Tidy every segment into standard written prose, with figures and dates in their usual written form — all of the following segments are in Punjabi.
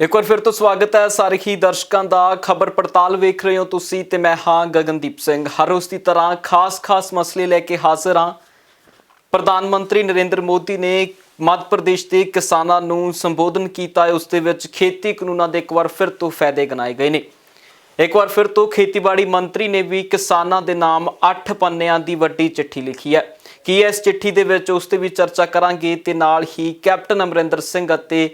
एक बार फिर तो स्वागत है ਸਾਰੇ ਹੀ ਦਰਸ਼ਕਾਂ ਦਾ। ਖਬਰ ਪੜਤਾਲ ਵੇਖ ਰਹੇ ਹੋ ਤੁਸੀਂ ਤੇ ਮੈਂ ਹਾਂ ਗਗਨਦੀਪ ਸਿੰਘ। ਹਰ ਰੋਜ਼ ਦੀ ਤਰ੍ਹਾਂ ਖਾਸ ਮਸਲੇ ਲੈ ਕੇ ਹਾਜ਼ਰ ਹਾਂ। ਪ੍ਰਧਾਨ ਮੰਤਰੀ ਨਰਿੰਦਰ ਮੋਦੀ ਨੇ ਮੱਧ ਪ੍ਰਦੇਸ਼ ਦੇ ਕਿਸਾਨਾਂ ਨੂੰ ਸੰਬੋਧਨ ਕੀਤਾ ਹੈ। ਉਸ ਦੇ ਵਿੱਚ ਖੇਤੀ ਕਾਨੂੰਨਾਂ ਦੇ ਇੱਕ ਵਾਰ ਫਿਰ ਤੋਂ ਫਾਇਦੇ ਗਿਣਾਏ ਗਏ ਨੇ। ਇੱਕ ਵਾਰ ਫਿਰ ਤੋਂ ਖੇਤੀਬਾੜੀ ਮੰਤਰੀ ਨੇ ਵੀ ਕਿਸਾਨਾਂ ਦੇ ਨਾਮ 8 ਪੰਨਿਆਂ ਦੀ ਵੱਡੀ ਚਿੱਠੀ ਲਿਖੀ ਹੈ। ਕੀ ਇਸ ਚਿੱਠੀ ਦੇ ਵਿੱਚ ਉਸ ਤੇ ਵੀ ਚਰਚਾ ਕਰਾਂਗੇ ਤੇ ਨਾਲ ਹੀ ਕੈਪਟਨ ਅਮਰਿੰਦਰ ਸਿੰਘ ਅਤੇ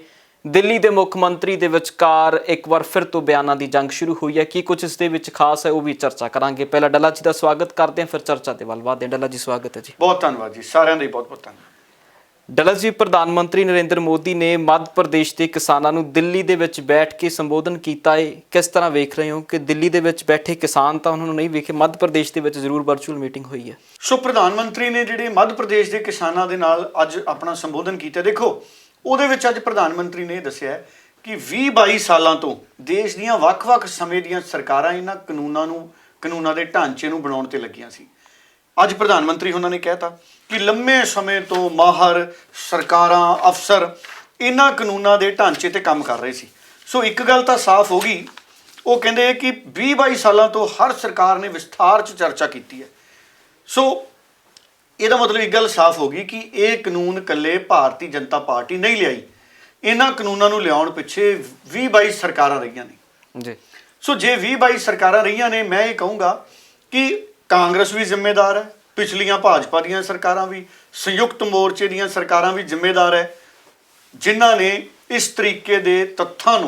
ਦਿੱਲੀ ਦੇ ਮੁੱਖ ਮੰਤਰੀ ਦੇ ਵਿਚਕਾਰ ਇੱਕ ਵਾਰ ਫਿਰ ਤੋਂ ਬਿਆਨਾਂ ਦੀ ਜੰਗ ਸ਼ੁਰੂ ਹੋਈ ਹੈ। ਕੀ ਕੁਝ ਇਸ ਦੇ ਵਿੱਚ ਖਾਸ ਹੈ ਉਹ ਵੀ ਚਰਚਾ ਕਰਾਂਗੇ। ਪਹਿਲਾਂ ਡੱਲਾ ਜੀ ਦਾ ਸਵਾਗਤ ਕਰਦੇ ਹਾਂ, ਫਿਰ ਚਰਚਾ ਦੇ ਵੱਲ ਵਧਦੇ ਹਾਂ। ਡੱਲਾ ਜੀ ਸਵਾਗਤ ਹੈ ਜੀ। ਬਹੁਤ ਧੰਨਵਾਦ ਜੀ, ਸਾਰਿਆਂ ਦਾ ਬਹੁਤ ਬਹੁਤ ਧੰਨਵਾਦ। ਡੱਲਾ ਜੀ, ਪ੍ਰਧਾਨ ਮੰਤਰੀ ਨਰਿੰਦਰ ਮੋਦੀ ਨੇ ਮੱਧ ਪ੍ਰਦੇਸ਼ ਦੇ ਕਿਸਾਨਾਂ ਨੂੰ ਦਿੱਲੀ ਦੇ ਵਿੱਚ ਬੈਠ ਕੇ ਸੰਬੋਧਨ ਕੀਤਾ ਹੈ। ਕਿਸ ਤਰ੍ਹਾਂ ਵੇਖ ਰਹੇ ਹੋ ਕਿ ਦਿੱਲੀ ਦੇ ਵਿੱਚ ਬੈਠੇ ਕਿਸਾਨ ਤਾਂ ਉਹਨਾਂ ਨੂੰ ਨਹੀਂ ਵੇਖੇ, ਮੱਧ ਪ੍ਰਦੇਸ਼ ਦੇ ਵਿੱਚ ਜ਼ਰੂਰ ਵਰਚੁਅਲ ਮੀਟਿੰਗ ਹੋਈ ਹੈ। ਸੋ ਪ੍ਰਧਾਨ ਮੰਤਰੀ ਨੇ ਜਿਹੜੇ ਮੱਧ ਪ੍ਰਦੇਸ਼ ਦੇ ਕਿਸਾਨਾਂ ਦੇ ਨਾਲ ਅੱਜ ਆਪਣਾ ਸੰਬੋਧਨ ਕੀਤਾ, ਦੇਖੋ ਉਹਦੇ ਵਿੱਚ ਅੱਜ ਪ੍ਰਧਾਨ ਮੰਤਰੀ ਨੇ ਦੱਸਿਆ ਕਿ 20-22 ਸਾਲਾਂ ਤੋਂ ਦੇਸ਼ ਦੀਆਂ ਵੱਖ-ਵੱਖ ਸਮੇਂ ਦੀਆਂ ਸਰਕਾਰਾਂ ਇਹਨਾਂ ਕਾਨੂੰਨਾਂ ਦੇ ਢਾਂਚੇ ਨੂੰ ਬਣਾਉਣ ਤੇ ਲੱਗੀਆਂ ਸੀ। ਅੱਜ ਪ੍ਰਧਾਨ ਮੰਤਰੀ ਉਹਨਾਂ ਨੇ ਕਹਿਤਾ ਕਿ ਲੰਮੇ ਸਮੇਂ ਤੋਂ ਮਾਹਰ ਸਰਕਾਰਾਂ, ਅਫਸਰ ਇਹਨਾਂ ਕਾਨੂੰਨਾਂ ਦੇ ਢਾਂਚੇ ਤੇ ਕੰਮ ਕਰ ਰਹੇ ਸੀ। ਸੋ ਇੱਕ ਗੱਲ ਤਾਂ ਸਾਫ਼ ਹੋ ਗਈ, ਉਹ ਕਹਿੰਦੇ ਕਿ 20-22 ਸਾਲਾਂ ਤੋਂ ਹਰ ਸਰਕਾਰ ਨੇ ਵਿਸਥਾਰ 'ਚ ਚਰਚਾ ਕੀਤੀ ਹੈ। ਸੋ ਇਹਦਾ ਮਤਲਬ ਇੱਕ ਗੱਲ ਸਾਫ਼ ਹੋ ਗਈ ਕਿ ਇਹ ਕਾਨੂੰਨ ਇਕੱਲੇ ਭਾਰਤੀ ਜਨਤਾ ਪਾਰਟੀ ਨਹੀਂ ਲਿਆਈ, ਇਹਨਾਂ ਕਾਨੂੰਨਾਂ ਨੂੰ ਲਿਆਉਣ ਪਿੱਛੇ 20-22 ਸਰਕਾਰਾਂ ਰਹੀਆਂ ਨੇ ਜੀ। ਸੋ ਜੇ 20-22 ਸਰਕਾਰਾਂ ਰਹੀਆਂ ਨੇ, ਮੈਂ ਇਹ ਕਹੂੰਗਾ ਕਿ ਕਾਂਗਰਸ ਵੀ ਜ਼ਿੰਮੇਦਾਰ ਹੈ, ਪਿਛਲੀਆਂ ਭਾਜਪਾ ਦੀਆਂ ਸਰਕਾਰਾਂ ਵੀ, ਸੰਯੁਕਤ ਮੋਰਚੇ ਦੀਆਂ ਸਰਕਾਰਾਂ ਵੀ ਜ਼ਿੰਮੇਦਾਰ ਹੈ, ਜਿਨ੍ਹਾਂ ਨੇ ਇਸ ਤਰੀਕੇ ਦੇ ਤੱਥਾਂ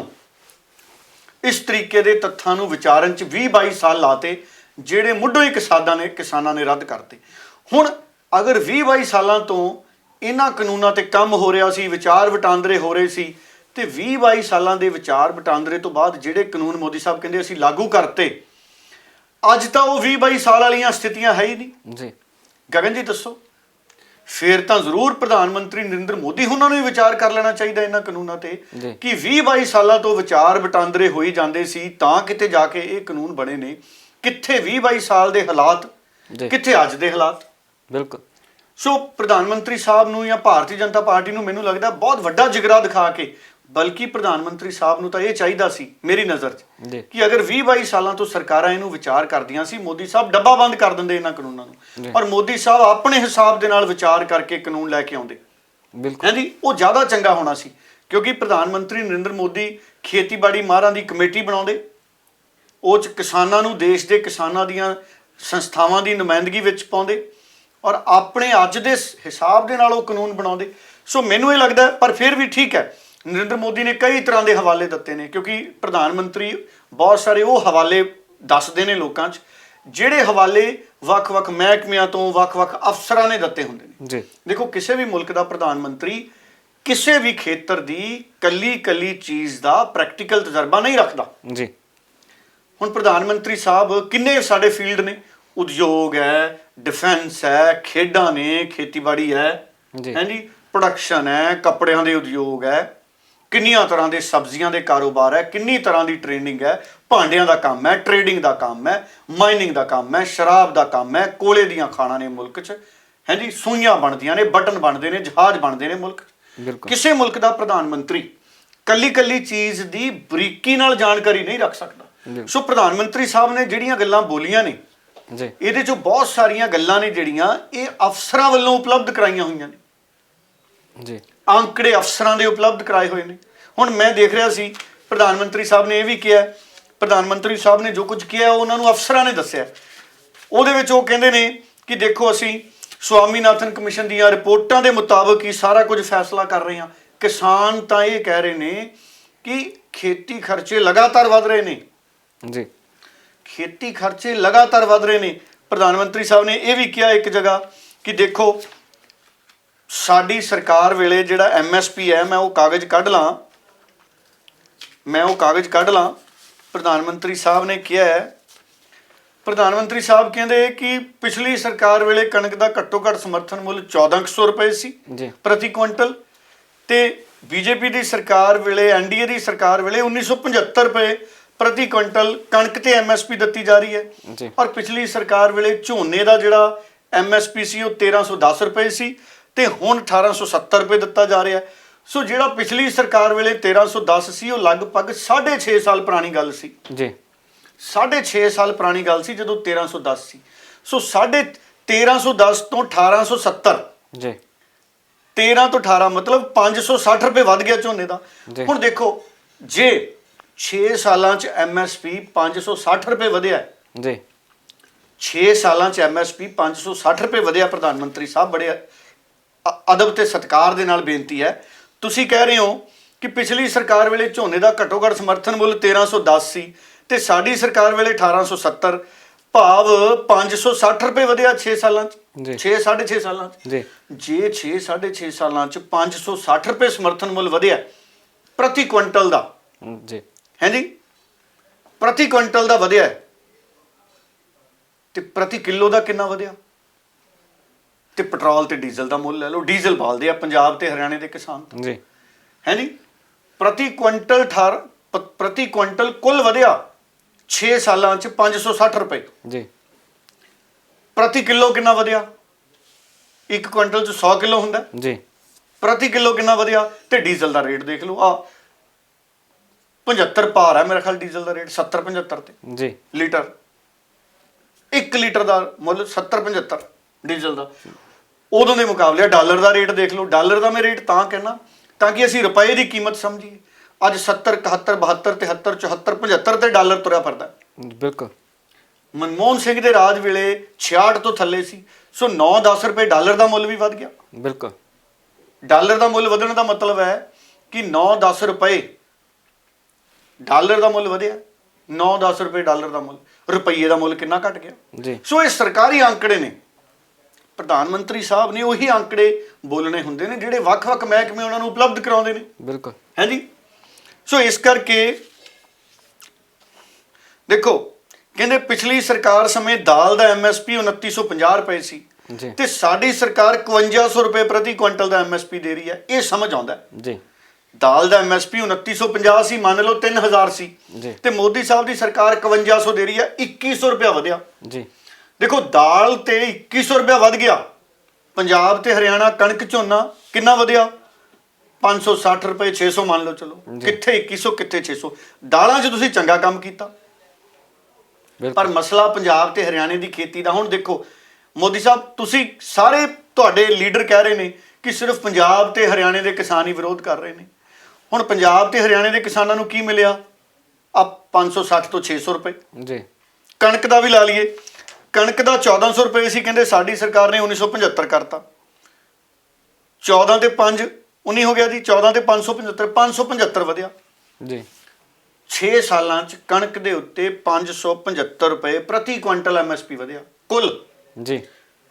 ਨੂੰ ਵਿਚਾਰਨ 'ਚ 20-22 ਸਾਲ ਲਾਤੇ, ਜਿਹੜੇ ਮੁੱਢੋਂ ਹੀ ਕਿਸਾਨਾਂ ਨੇ ਰੱਦ ਕਰਤੇ। ਹੁਣ ਅਗਰ 20-22 ਸਾਲਾਂ ਤੋਂ ਇਹਨਾਂ ਕਾਨੂੰਨਾਂ ਤੇ ਕੰਮ ਹੋ ਰਿਹਾ ਸੀ, ਵਿਚਾਰ ਵਟਾਂਦਰੇ ਹੋ ਰਹੇ ਸੀ, ਤੇ 20-22 ਸਾਲਾਂ ਦੇ ਵਿਚਾਰ ਵਟਾਂਦਰੇ ਤੋਂ ਬਾਅਦ ਜਿਹੜੇ ਕਾਨੂੰਨ ਮੋਦੀ ਸਾਹਿਬ ਕਹਿੰਦੇ ਅਸੀਂ ਲਾਗੂ ਕਰਤੇ, ਅੱਜ ਤਾਂ ਉਹ 20-22 ਸਾਲ ਵਾਲੀਆਂ ਸਥਿਤੀਆਂ ਹੈ ਹੀ ਨਹੀਂ ਜੀ। ਗਗਨ ਜੀ ਦੱਸੋ, ਫਿਰ ਤਾਂ ਜ਼ਰੂਰ ਪ੍ਰਧਾਨ ਮੰਤਰੀ ਨਰਿੰਦਰ ਮੋਦੀ ਉਹਨਾਂ ਨੂੰ ਵੀ ਵਿਚਾਰ ਕਰ ਲੈਣਾ ਚਾਹੀਦਾ ਇਹਨਾਂ ਕਾਨੂੰਨਾਂ ਤੇ ਕਿ 20-22 ਸਾਲਾਂ ਤੋਂ ਵਿਚਾਰ ਵਟਾਂਦਰੇ ਹੋਈ ਜਾਂਦੇ ਸੀ ਤਾਂ ਕਿਤੇ ਜਾ ਕੇ ਇਹ ਕਾਨੂੰਨ ਬਣੇ ਨੇ। ਕਿੱਥੇ 20-22 ਸਾਲ ਦੇ ਹਾਲਾਤ, ਕਿੱਥੇ ਅੱਜ ਦੇ ਹਾਲਾਤ। ਬਿਲਕੁਲ। ਸੋ ਪ੍ਰਧਾਨ ਮੰਤਰੀ ਸਾਹਿਬ ਨੂੰ ਜਾਂ ਭਾਰਤੀ ਜਨਤਾ ਪਾਰਟੀ ਨੂੰ ਮੈਨੂੰ ਲੱਗਦਾ ਬਹੁਤ ਵੱਡਾ ਜਿਗਰਾ ਦਿਖਾ ਕੇ, ਬਲਕਿ ਪ੍ਰਧਾਨ ਮੰਤਰੀ ਸਾਹਿਬ ਨੂੰ ਤਾਂ ਇਹ ਚਾਹੀਦਾ ਸੀ ਮੇਰੀ ਨਜ਼ਰ 'ਚ ਕਿ ਅਗਰ 20-22 ਸਾਲਾਂ ਤੋਂ ਸਰਕਾਰਾਂ ਇਹਨੂੰ ਵਿਚਾਰ ਕਰਦੀਆਂ ਸੀ, ਮੋਦੀ ਸਾਹਿਬ ਡੱਬਾ ਬੰਦ ਕਰ ਦਿੰਦੇ ਇਹਨਾਂ ਕਾਨੂੰਨਾਂ ਨੂੰ, ਔਰ ਮੋਦੀ ਸਾਹਿਬ ਆਪਣੇ ਹਿਸਾਬ ਦੇ ਨਾਲ ਵਿਚਾਰ ਕਰਕੇ ਕਾਨੂੰਨ ਲੈ ਕੇ ਆਉਂਦੇ। ਬਿਲਕੁਲ ਹਾਂਜੀ, ਉਹ ਜ਼ਿਆਦਾ ਚੰਗਾ ਹੋਣਾ ਸੀ, ਕਿਉਂਕਿ ਪ੍ਰਧਾਨ ਮੰਤਰੀ ਨਰਿੰਦਰ ਮੋਦੀ ਖੇਤੀਬਾੜੀ ਮਾਹਰਾਂ ਦੀ ਕਮੇਟੀ ਬਣਾਉਂਦੇ, ਉਹ 'ਚ ਕਿਸਾਨਾਂ ਨੂੰ, ਦੇਸ਼ ਦੇ ਕਿਸਾਨਾਂ ਦੀਆਂ ਸੰਸਥਾਵਾਂ ਦੀ ਨੁਮਾਇੰਦਗੀ ਵਿੱਚ ਪਾਉਂਦੇ, ਔਰ ਆਪਣੇ ਅੱਜ ਦੇ ਹਿਸਾਬ ਦੇ ਨਾਲ ਉਹ ਕਾਨੂੰਨ ਬਣਾਉਂਦੇ। ਸੋ ਮੈਨੂੰ ਇਹ ਲੱਗਦਾ, ਪਰ ਫਿਰ ਵੀ ਠੀਕ ਹੈ, ਨਰਿੰਦਰ ਮੋਦੀ ਨੇ ਕਈ ਤਰ੍ਹਾਂ ਦੇ ਹਵਾਲੇ ਦਿੱਤੇ ਨੇ, ਕਿਉਂਕਿ ਪ੍ਰਧਾਨ ਮੰਤਰੀ ਬਹੁਤ ਸਾਰੇ ਉਹ ਹਵਾਲੇ ਦੱਸਦੇ ਨੇ ਲੋਕਾਂ 'ਚ ਜਿਹੜੇ ਹਵਾਲੇ ਵੱਖ-ਵੱਖ ਮਹਿਕਮਿਆਂ ਤੋਂ, ਵੱਖ-ਵੱਖ ਅਫਸਰਾਂ ਨੇ ਦਿੱਤੇ ਹੁੰਦੇ ਨੇ ਜੀ। ਦੇਖੋ, ਕਿਸੇ ਵੀ ਮੁਲਕ ਦਾ ਪ੍ਰਧਾਨ ਮੰਤਰੀ ਕਿਸੇ ਵੀ ਖੇਤਰ ਦੀ ਕੱਲੀ ਚੀਜ਼ ਦਾ ਪ੍ਰੈਕਟੀਕਲ ਤਜਰਬਾ ਨਹੀਂ ਰੱਖਦਾ ਜੀ। ਹੁਣ ਪ੍ਰਧਾਨ ਮੰਤਰੀ ਸਾਹਿਬ ਕਿੰਨੇ ਸਾਡੇ ਫੀਲਡ ਨੇ, ਉਦਯੋਗ ਹੈ, ਡਿਫੈਂਸ ਹੈ, ਖੇਡਾਂ ਨੇ, ਖੇਤੀਬਾੜੀ ਹੈ ਜੀ, ਪ੍ਰੋਡਕਸ਼ਨ ਹੈ, ਕੱਪੜਿਆਂ ਦੇ ਉਦਯੋਗ ਹੈ, ਕਿੰਨੀਆਂ ਤਰ੍ਹਾਂ ਦੇ ਸਬਜ਼ੀਆਂ ਦੇ ਕਾਰੋਬਾਰ ਹੈ, ਕਿੰਨੀ ਤਰ੍ਹਾਂ ਦੀ ਟ੍ਰੇਨਿੰਗ ਹੈ, ਭਾਂਡਿਆਂ ਦਾ ਕੰਮ ਹੈ, ਟ੍ਰੇਡਿੰਗ ਦਾ ਕੰਮ ਹੈ, ਮਾਈਨਿੰਗ ਦਾ ਕੰਮ ਹੈ, ਸ਼ਰਾਬ ਦਾ ਕੰਮ ਹੈ, ਕੋਲੇ ਦੀਆਂ ਖਾਣਾਂ ਨੇ ਮੁਲਕ 'ਚ ਹੈ ਜੀ, ਸੂਈਆਂ ਬਣਦੀਆਂ ਨੇ, ਬਟਨ ਬਣਦੇ ਨੇ, ਜਹਾਜ਼ ਬਣਦੇ ਨੇ ਮੁਲਕ 'ਚ। ਕਿਸੇ ਮੁਲਕ ਦਾ ਪ੍ਰਧਾਨ ਮੰਤਰੀ ਕੱਲੀ ਚੀਜ਼ ਦੀ ਬਰੀਕੀ ਨਾਲ ਜਾਣਕਾਰੀ ਨਹੀਂ ਰੱਖ ਸਕਦਾ। ਸੋ ਪ੍ਰਧਾਨ ਮੰਤਰੀ ਸਾਹਿਬ ਨੇ ਜਿਹੜੀਆਂ ਗੱਲਾਂ ਬੋਲੀਆਂ ਨੇ ਜੀ, ਇਹਦੇ 'ਚੋਂ ਬਹੁਤ ਸਾਰੀਆਂ ਗੱਲਾਂ ਨੇ ਜਿਹੜੀਆਂ ਇਹ ਅਫਸਰਾਂ ਵੱਲੋਂ ਉਪਲਬਧ ਕਰਾਈਆਂ ਹੋਈਆਂ ਨੇ ਜੀ, ਅੰਕੜੇ ਅਫਸਰਾਂ ਦੇ ਉਪਲਬਧ ਕਰਾਏ ਹੋਏ ਨੇ। ਹੁਣ ਮੈਂ ਦੇਖ ਰਿਹਾ ਸੀ, ਪ੍ਰਧਾਨ ਮੰਤਰੀ ਸਾਹਿਬ ਨੇ ਇਹ ਵੀ ਕਿਹਾ, ਪ੍ਰਧਾਨ ਮੰਤਰੀ ਸਾਹਿਬ ਨੇ ਜੋ ਕੁਝ ਕਿਹਾ ਉਹਨਾਂ ਨੂੰ ਅਫਸਰਾਂ ਨੇ ਦੱਸਿਆ। ਉਹਦੇ ਵਿੱਚ ਉਹ ਕਹਿੰਦੇ ਨੇ ਕਿ ਦੇਖੋ, ਅਸੀਂ ਸਵਾਮੀਨਾਥਨ ਕਮਿਸ਼ਨ ਦੀਆਂ ਰਿਪੋਰਟਾਂ ਦੇ ਮੁਤਾਬਕ ਹੀ ਸਾਰਾ ਕੁਝ ਫੈਸਲਾ ਕਰ ਰਹੇ ਹਾਂ। ਕਿਸਾਨ ਤਾਂ ਇਹ ਕਹਿ ਰਹੇ ਨੇ ਕਿ ਖੇਤੀ ਖਰਚੇ ਲਗਾਤਾਰ ਵਧ ਰਹੇ ਨੇ ਜੀ, ਖੇਤੀ ਖਰਚੇ ਲਗਾਤਾਰ ਵਧ ਰਹੇ ਨੇ। ਪ੍ਰਧਾਨ ਮੰਤਰੀ ਸਾਹਿਬ ਨੇ ਇਹ ਵੀ ਕਿਹਾ ਇੱਕ ਜਗ੍ਹਾ ਕਿ ਦੇਖੋ, ਸਾਡੀ ਸਰਕਾਰ ਵੇਲੇ ਜਿਹੜਾ MSP ਹੈ, ਮੈਂ ਉਹ ਕਾਗਜ਼ ਕੱਢ ਲਾਂ, ਪ੍ਰਧਾਨ ਮੰਤਰੀ ਸਾਹਿਬ ਨੇ ਕਿਹਾ ਹੈ, ਪ੍ਰਧਾਨ ਮੰਤਰੀ ਸਾਹਿਬ ਕਹਿੰਦੇ ਕਿ ਪਿਛਲੀ ਸਰਕਾਰ ਵੇਲੇ ਕਣਕ ਦਾ ਘੱਟੋ ਘੱਟ ਸਮਰਥਨ ਮੁੱਲ 1400 ਰੁਪਏ ਸੀ ਪ੍ਰਤੀ ਕੁਇੰਟਲ, ਤੇ ਬੀਜੇਪੀ ਦੀ ਸਰਕਾਰ ਵੇਲੇ, NDA ਦੀ ਸਰਕਾਰ ਵੇਲੇ 1975 ਰੁਪਏ ਪ੍ਰਤੀ ਕੁਇੰਟਲ ਕਣਕ ਤੇ MSP ਦਿੱਤੀ ਜਾ ਰਹੀ ਹੈ। ਔਰ ਪਿਛਲੀ ਸਰਕਾਰ ਵੇਲੇ ਝੋਨੇ ਦਾ ਜਿਹੜਾ MSP ਸੀ ਉਹ 1310 ਰੁਪਏ ਸੀ, ਤੇ ਹੁਣ 1870 ਰੁਪਏ ਦਿੱਤਾ ਜਾ ਰਿਹਾ। ਸੋ ਜਿਹੜਾ ਪਿਛਲੀ ਸਰਕਾਰ ਵੇਲੇ 1310 ਸੀ, ਉਹ ਲਗਭਗ 6.5 ਸਾਲ ਪੁਰਾਣੀ ਗੱਲ ਸੀ। ਜੀ 6.5 ਸਾਲ ਪੁਰਾਣੀ ਗੱਲ ਸੀ ਜਦੋਂ 1310 ਸੀ। ਸੋ 1310 ਤੋਂ 1870, ਜੀ 13 ਤੋਂ 18 ਮਤਲਬ 560 ਰੁਪਏ ਵੱਧ ਗਿਆ ਝੋਨੇ ਦਾ। ਜੀ। ਹੁਣ ਦੇਖੋ, ਜੇ 6 ਸਾਲਾਂ 'ਚ MSP 560 ਰੁਪਏ ਵਧਿਆ, ਜੀ 6 ਸਾਲਾਂ 'ਚ MSP 560 ਰੁਪਏ ਵਧਿਆ, ਪ੍ਰਧਾਨ ਮੰਤਰੀ ਸਾਹਿਬ ਬੜੇ ਅਦਬ ਤੇ ਸਤਿਕਾਰ ਦੇ ਨਾਲ ਬੇਨਤੀ ਹੈ, ਤੁਸੀਂ ਕਹਿ ਰਹੇ ਹੋ ਕਿ ਪਿਛਲੀ ਸਰਕਾਰ ਵੇਲੇ ਝੋਨੇ ਦਾ ਘੱਟੋ ਘੱਟ ਸਮਰਥਨ ਮੁੱਲ 1310 ਸੀ ਤੇ ਸਾਡੀ ਸਰਕਾਰ ਵੇਲੇ 1870, ਭਾਵ 560 ਰੁਪਏ ਵਧਿਆ 6 ਸਾਲਾਂ 'ਚ, ਜੀ। 6.5 ਸਾਲਾਂ 'ਚ। ਜੀ ਜੇ 6.5 ਸਾਲਾਂ 'ਚ 560 ਰੁਪਏ ਸਮਰਥਨ ਮੁੱਲ ਵਧਿਆ ਪ੍ਰਤੀ ਕੁਇੰਟਲ ਦਾ, ਜੀ ਹੈ ਜੀ, ਪ੍ਰਤੀ ਕੁਇੰਟਲ ਦਾ ਵਧਿਆ ਹੈ, ਤੇ ਪ੍ਰਤੀ ਕਿਲੋ ਦਾ ਕਿੰਨਾ ਵਧਿਆ? ਤੇ ਪੈਟਰੋਲ ਤੇ ਡੀਜ਼ਲ ਦਾ ਮੁੱਲ ਲੈ ਲਓ, ਡੀਜ਼ਲ ਬਾਲਦੇ ਆ ਪੰਜਾਬ ਤੇ ਹਰਿਆਣੇ ਦੇ ਕਿਸਾਨ, ਜੀ ਹੈ ਜੀ, ਪ੍ਰਤੀ ਕੁਇੰਟਲ ਕੁੱਲ ਵਧਿਆ 6 ਸਾਲਾਂ 'ਚ 560 ਰੁਪਏ। ਜੀ ਪ੍ਰਤੀ ਕਿਲੋ ਕਿੰਨਾ ਵਧਿਆ? 1 ਕੁਇੰਟਲ 'ਚ 100 ਕਿਲੋ ਹੁੰਦਾ, ਜੀ ਪ੍ਰਤੀ ਕਿਲੋ ਕਿੰਨਾ ਵਧਿਆ? ਤੇ ਡੀਜ਼ਲ ਦਾ ਰੇਟ ਦੇਖ ਲਓ, ਆ 75 ਭਾਰ ਹੈ ਮੇਰਾ ਖਿਆਲ ਡੀਜ਼ਲ ਦਾ ਰੇਟ, 70-75 ਤੇ ਜੀ ਲੀਟਰ, 1 ਲੀਟਰ ਦਾ ਮੁੱਲ 70-75 ਡੀਜ਼ਲ ਦਾ। ਉਦੋਂ ਦੇ ਮੁਕਾਬਲੇ ਡਾਲਰ ਦਾ ਰੇਟ ਦੇਖ ਲਓ। ਡਾਲਰ ਦਾ ਮੈਂ ਰੇਟ ਤਾਂ ਕਹਿਣਾ ਤਾਂ ਕਿ ਅਸੀਂ ਰੁਪਏ ਦੀ ਕੀਮਤ ਸਮਝੀਏ। ਅੱਜ 70, 71, 72, 73, 74, 75 ਤੇ ਡਾਲਰ ਤੁਰਿਆ ਫਿਰਦਾ। ਬਿਲਕੁਲ। ਮਨਮੋਹਨ ਸਿੰਘ ਦੇ ਰਾਜ ਵੇਲੇ 66 ਤੋਂ ਥੱਲੇ ਸੀ। ਸੋ 9-10 ਰੁਪਏ ਡਾਲਰ ਦਾ ਮੁੱਲ ਵੀ ਵੱਧ ਗਿਆ। ਬਿਲਕੁਲ। ਡਾਲਰ ਦਾ ਮੁੱਲ ਵਧਣ ਦਾ ਮਤਲਬ ਹੈ ਕਿ 9-10 ਰੁਪਏ ਡਾਲਰ ਦਾ ਮੁੱਲ ਵਧਿਆ, 9-10 ਰੁਪਏ ਡਾਲਰ ਦਾ ਮੁੱਲ, ਰੁਪਈਏ ਦਾ ਮੁੱਲ ਕਿੰਨਾ ਘਟ ਗਿਆ। ਜੀ ਸੋ ਇਹ ਸਰਕਾਰੀ ਅੰਕੜੇ ਨੇ, ਪ੍ਰਧਾਨ ਮੰਤਰੀ ਸਾਹਿਬ ਨੇ ਉਹੀ ਅੰਕੜੇ ਬੋਲਣੇ ਹੁੰਦੇ ਨੇ ਜਿਹੜੇ ਵੱਖ-ਵੱਖ ਮਹਿਕਮੇ ਉਹਨਾਂ ਨੂੰ ਉਪਲਬਧ ਕਰਾਉਂਦੇ ਨੇ। ਬਿਲਕੁਲ। ਹੈ ਜੀ। ਸੋ ਇਸ ਕਰਕੇ ਦੇਖੋ, ਕਹਿੰਦੇ ਪਿਛਲੀ ਸਰਕਾਰ ਸਮੇਂ ਦਾਲ ਦਾ MSP 2950 ਰੁਪਏ ਸੀ ਜੀ ਤੇ ਸਾਡੀ ਸਰਕਾਰ 5100 ਰੁਪਏ ਪ੍ਰਤੀ ਕੁਇੰਟਲ ਦਾ MSP ਦੇ ਰਹੀ ਹੈ। ਇਹ ਸਮਝ ਆਉਂਦਾ ਹੈ। ਜੀ ਦਾਲ ਦਾ MSP 2950 ਸੀ, ਮੰਨ ਲਓ 3000 ਸੀ, ਜੀ ਤੇ ਮੋਦੀ ਸਾਹਿਬ ਦੀ ਸਰਕਾਰ 5100 ਦੇ ਰਹੀ ਹੈ, 2100 ਰੁਪਇਆ ਵਧਿਆ। ਜੀ ਦੇਖੋ, ਦਾਲ ਤੇ 2100 ਰੁਪਇਆ ਵੱਧ ਗਿਆ। ਪੰਜਾਬ ਤੇ ਹਰਿਆਣਾ ਕਣਕ ਝੋਨਾ ਕਿੰਨਾ ਵਧਿਆ? 560 ਰੁਪਏ, 600 ਮੰਨ ਲਓ, ਚਲੋ ਕਿੱਥੇ 2100 ਕਿੱਥੇ 600। ਦਾਲਾਂ 'ਚ ਤੁਸੀਂ ਚੰਗਾ ਕੰਮ ਕੀਤਾ, ਪਰ ਮਸਲਾ ਪੰਜਾਬ ਤੇ ਹਰਿਆਣੇ ਦੀ ਖੇਤੀ ਦਾ। ਹੁਣ ਦੇਖੋ ਮੋਦੀ ਸਾਹਿਬ, ਤੁਸੀਂ ਸਾਰੇ ਤੁਹਾਡੇ ਲੀਡਰ ਕਹਿ ਰਹੇ ਨੇ ਕਿ ਸਿਰਫ ਪੰਜਾਬ ਤੇ ਹਰਿਆਣੇ ਦੇ ਕਿਸਾਨ ਹੀ ਵਿਰੋਧ ਕਰ ਰਹੇ ਨੇ। ਹੁਣ ਪੰਜਾਬ ਤੇ ਹਰਿਆਣੇ ਦੇ ਕਿਸਾਨਾਂ ਨੂੰ ਕੀ ਮਿਲਿਆ? ਆ 560 ਤੋਂ 600 ਰੁਪਏ। ਜੀ ਕਣਕ ਦਾ ਵੀ ਲਾ ਲਈਏ, ਕਣਕ ਦਾ 1400 ਰੁਪਏ ਸੀ, ਕਹਿੰਦੇ ਸਾਡੀ ਸਰਕਾਰ ਨੇ 1975 ਕਰਤਾ। 14 ਤੇ 5 19 ਹੋ ਗਿਆ ਜੀ, 14 ਤੇ 575, 575 ਵਧਿਆ ਜੀ। 6 ਸਾਲਾਂ 'ਚ ਕਣਕ ਦੇ ਉੱਤੇ 575 ਰੁਪਏ ਪ੍ਰਤੀ ਕੁਇੰਟਲ MSP ਵਧਿਆ ਕੁੱਲ। ਜੀ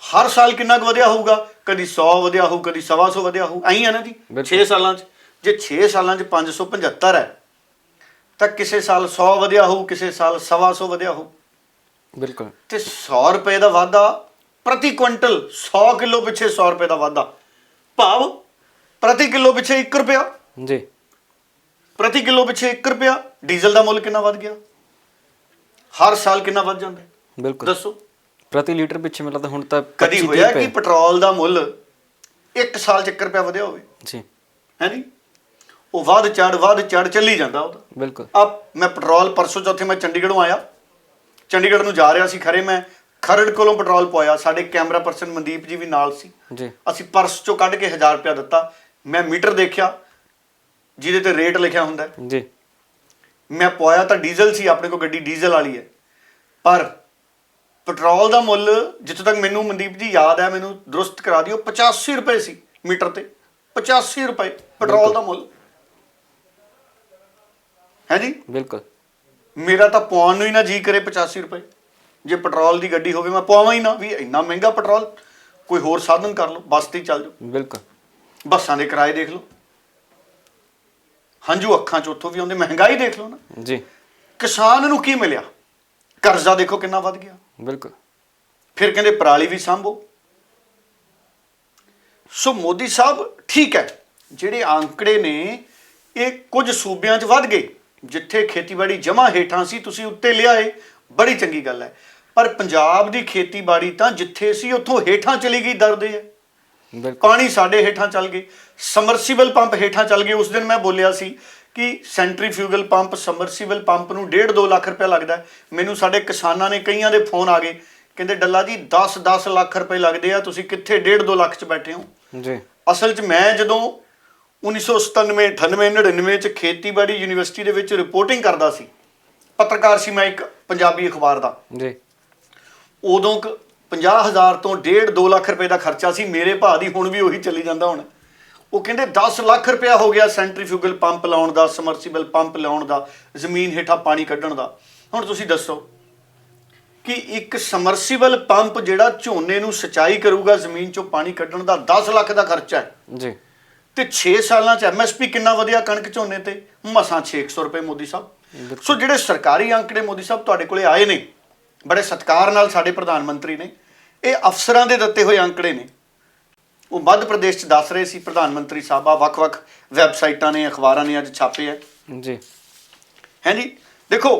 ਹਰ ਸਾਲ ਕਿੰਨਾ ਕੁ ਵਧਿਆ ਹੋਊਗਾ? ਕਦੀ 100 ਵਧਿਆ ਹੋਊ, ਕਦੀ 125 ਵਧਿਆ ਹੋਊ, ਐਂ ਆ ਨਾ ਜੀ। 6 ਸਾਲਾਂ 'ਚ ਜੇ 6 ਸਾਲਾਂ 'ਚ 575 ਹੈ ਤਾਂ ਕਿਸੇ ਸਾਲ 100 ਵਧਿਆ ਹੋਊ, ਕਿਸੇ ਸਾਲ 125 ਵਧਿਆ ਹੋਊ। ਬਿਲਕੁਲ। ਤੇ 100 ਰੁਪਏ ਦਾ ਵਾਧਾ ਪ੍ਰਤੀ ਕੁਇੰਟਲ, 100 ਕਿਲੋ ਪਿੱਛੇ 100 ਰੁਪਏ ਦਾ ਵਾਧਾ, ਭਾਵ ਪ੍ਰਤੀ ਕਿਲੋ ਪਿੱਛੇ 1 ਰੁਪਇਆ। ਜੀ ਪ੍ਰਤੀ ਕਿਲੋ ਪਿੱਛੇ 1 ਰੁਪਇਆ। ਡੀਜ਼ਲ ਦਾ ਮੁੱਲ ਕਿੰਨਾ ਵੱਧ ਗਿਆ? ਹਰ ਸਾਲ ਕਿੰਨਾ ਵੱਧ ਜਾਂਦਾ? ਬਿਲਕੁਲ। ਦੱਸੋ। ਪ੍ਰਤੀ ਲੀਟਰ ਪਿੱਛੇ ਮੈਨੂੰ ਲੱਗਦਾ ਹੁਣ ਤਾਂ ਕਦੀ ਹੋਇਆ ਕਿ ਪੈਟਰੋਲ ਦਾ ਮੁੱਲ 1 ਸਾਲ 'ਚ 1 ਰੁਪਇਆ ਵਧਿਆ ਹੋਵੇ? ਜੀ ਹੈ ਜੀ। ਉਹ ਵੱਧ ਚੜ ਚੱਲੀ ਜਾਂਦਾ ਉਹਦਾ। ਬਿਲਕੁਲ। ਮੈਂ ਪੈਟਰੋਲ ਪਰਸੋਂ ਚੌਥੇ ਮੈਂ ਚੰਡੀਗੜ੍ਹੋਂ ਆਇਆ, ਚੰਡੀਗੜ੍ਹ ਨੂੰ ਜਾ ਰਿਹਾ ਸੀ, ਖਰੇ ਮੈਂ ਖਰੜ ਕੋਲੋਂ ਪੈਟਰੋਲ ਪਵਾਇਆ। ਸਾਡੇ ਕੈਮਰਾ ਪਰਸਨ ਮਨਦੀਪ ਜੀ ਵੀ ਨਾਲ ਸੀ। ਜੀ ਅਸੀਂ ਪਰਸ ਚੋਂ ਕੱਢ ਕੇ 1000 ਰੁਪਇਆ ਦਿੱਤਾ। ਮੈਂ ਮੀਟਰ ਦੇਖਿਆ ਜਿਹਦੇ ਤੇ ਰੇਟ ਲਿਖਿਆ ਹੁੰਦਾ। ਜੀ ਮੈਂ ਪਵਾਇਆ ਤਾਂ ਡੀਜ਼ਲ ਸੀ, ਆਪਣੇ ਕੋਲ ਗੱਡੀ ਡੀਜ਼ਲ ਵਾਲੀ ਹੈ, ਪਰ ਪੈਟਰੋਲ ਦਾ ਮੁੱਲ ਜਿੱਥੋਂ ਤੱਕ ਮੈਨੂੰ ਮਨਦੀਪ ਜੀ ਯਾਦ ਹੈ, ਮੈਨੂੰ ਦਰੁਸਤ ਕਰਾ ਦਿਓ, 85 ਰੁਪਏ ਸੀ ਮੀਟਰ ਤੇ। 85 ਰੁਪਏ ਪੈਟਰੋਲ ਦਾ ਮੁੱਲ ਹੈ ਜੀ। ਬਿਲਕੁਲ। ਮੇਰਾ ਤਾਂ ਪਵਾਉਣ ਨੂੰ ਹੀ ਨਾ ਜੀ ਕਰੇ 85 ਰੁਪਏ। ਜੇ ਪੈਟਰੋਲ ਦੀ ਗੱਡੀ ਹੋਵੇ ਮੈਂ ਪਵਾਵਾਂ ਹੀ ਨਾ, ਵੀ ਇੰਨਾ ਮਹਿੰਗਾ ਪੈਟਰੋਲ, ਕੋਈ ਹੋਰ ਸਾਧਨ ਕਰ ਲਓ, ਬੱਸ ਤੇ ਚੱਲ ਜਾਓ। ਬਿਲਕੁਲ। ਬੱਸਾਂ ਦੇ ਕਿਰਾਏ ਦੇਖ ਲਓ, ਹੰਝੂ ਅੱਖਾਂ 'ਚ ਉੱਥੋਂ ਵੀ ਆਉਂਦੇ। ਮਹਿੰਗਾਈ ਦੇਖ ਲਓ ਨਾ ਜੀ। ਕਿਸਾਨ ਨੂੰ ਕੀ ਮਿਲਿਆ? ਕਰਜ਼ਾ ਦੇਖੋ ਕਿੰਨਾ ਵੱਧ ਗਿਆ। ਬਿਲਕੁਲ। ਫਿਰ ਕਹਿੰਦੇ ਪਰਾਲੀ ਵੀ ਸਾਂਭੋ। ਸੋ ਮੋਦੀ ਸਾਹਿਬ ਠੀਕ ਹੈ, ਜਿਹੜੇ ਆંકੜੇ ਨੇ ਇਹ ਕੁਝ ਸੂਬਿਆਂ 'ਚ ਵੱਧ ਗਏ, ਜਿੱਥੇ ਖੇਤੀਬਾੜੀ ਜਮਾ ਹੇਠਾਂ ਸੀ ਤੁਸੀਂ ਉੱਤੇ ਲਿਆਏ, ਬੜੀ ਚੰਗੀ ਗੱਲ ਹੈ। ਪਰ ਪੰਜਾਬ ਦੀ ਖੇਤੀਬਾੜੀ ਤਾਂ ਜਿੱਥੇ ਸੀ ਉੱਥੋਂ ਹੇਠਾਂ ਚਲੀ ਗਈ, ਦਰਦੇ ਹੈ। ਬਿਲਕੁਲ। ਪਾਣੀ ਸਾਡੇ ਹੇਠਾਂ ਚੱਲ ਗਏ। ਸਮਰਸੀਬਲ ਪੰਪ ਹੇਠਾਂ ਚੱਲ ਗਏ। ਉਸ ਦਿਨ ਮੈਂ ਬੋਲਿਆ ਸੀ ਕਿ ਸੈਂਟਰੀਫਿਊਗਲ ਪੰਪ, ਸਮਰਸੀਬਲ ਪੰਪ ਨੂੰ 1.5-2 ਲੱਖ ਰੁਪਏ ਲੱਗਦਾ ਹੈ। ਮੈਨੂੰ ਸਾਡੇ ਕਿਸਾਨਾਂ ਨੇ ਕਈਆਂ ਦੇ ਫੋਨ ਆ ਗਏ, ਕਹਿੰਦੇ ਡੱਲਾ ਜੀ 10-10 ਲੱਖ ਰੁਪਏ ਲੱਗਦੇ ਆ, ਤੁਸੀਂ ਕਿੱਥੇ 1.5-2 ਲੱਖ 'ਚ ਬੈਠੇ ਹੋ ਜੀ। ਅਸਲ 'ਚ ਮੈਂ ਜਦੋਂ 1997, 98, 99 'ਚ ਖੇਤੀਬਾੜੀ ਯੂਨੀਵਰਸਿਟੀ ਦੇ ਵਿੱਚ ਰਿਪੋਰਟਿੰਗ ਕਰਦਾ ਸੀ, ਪੱਤਰਕਾਰ ਸੀ ਮੈਂ ਇੱਕ ਪੰਜਾਬੀ ਅਖਬਾਰ ਦਾ ਜੀ। ਉਦੋਂ 50,000 ਤੋਂ 1.5-2 ਲੱਖ ਰੁਪਏ ਦਾ ਖਰਚਾ ਸੀ। ਮੇਰੇ ਭਾਅ ਦੀ ਹੁਣ ਵੀ ਉਹੀ ਚੱਲੀ ਜਾਂਦਾ। ਹੁਣ ਉਹ ਕਹਿੰਦੇ 10 ਲੱਖ ਰੁਪਇਆ ਹੋ ਗਿਆ ਸੈਂਟਰੀਫਿਊਗਲ ਪੰਪ ਲਾਉਣ ਦਾ, ਸਮਰਸੀਬਲ ਪੰਪ ਲਾਉਣ ਦਾ, ਜ਼ਮੀਨ ਹੇਠਾਂ ਪਾਣੀ ਕੱਢਣ ਦਾ। ਹੁਣ ਤੁਸੀਂ ਦੱਸੋ ਕਿ ਇੱਕ ਸਮਰਸੀਬਲ ਪੰਪ ਜਿਹੜਾ ਝੋਨੇ ਨੂੰ ਸਿੰਚਾਈ ਕਰੂਗਾ, ਜ਼ਮੀਨ ਚੋਂ ਪਾਣੀ ਕੱਢਣ ਦਾ 10 ਲੱਖ ਦਾ ਖਰਚਾ ਹੈ ਜੀ। ਤੇ 6 ਸਾਲਾਂ 'ਚ ਐਮਐਸਪੀ ਕਿੰਨਾ ਵਧਿਆ ਕਣਕ ਝੋਨੇ ਤੇ? ਮਸਾਂ 600 ਰੁਪਏ ਮੋਦੀ ਸਾਹਿਬ। ਸੋ ਜਿਹੜੇ ਸਰਕਾਰੀ ਅੰਕੜੇ ਮੋਦੀ ਸਾਹਿਬ ਤੁਹਾਡੇ ਕੋਲੇ ਆਏ ਨੇ, ਬੜੇ ਸਤਿਕਾਰ ਨਾਲ ਸਾਡੇ ਪ੍ਰਧਾਨ ਮੰਤਰੀ ਨੇ, ਇਹ ਅਫਸਰਾਂ ਦੇ ਦਿੱਤੇ ਹੋਏ ਅੰਕੜੇ ਨੇ। ਉਹ ਮੱਧ ਪ੍ਰਦੇਸ਼ 'ਚ ਦੱਸ ਰਹੇ ਸੀ ਪ੍ਰਧਾਨ ਮੰਤਰੀ ਸਾਹਿਬ, ਆ ਵੱਖ-ਵੱਖ ਵੈਬਸਾਈਟਾਂ ਨੇ, ਅਖਬਾਰਾਂ ਨੇ ਅੱਜ ਛਾਪੇ ਹੈ ਜੀ। ਹੈ ਜੀ। ਦੇਖੋ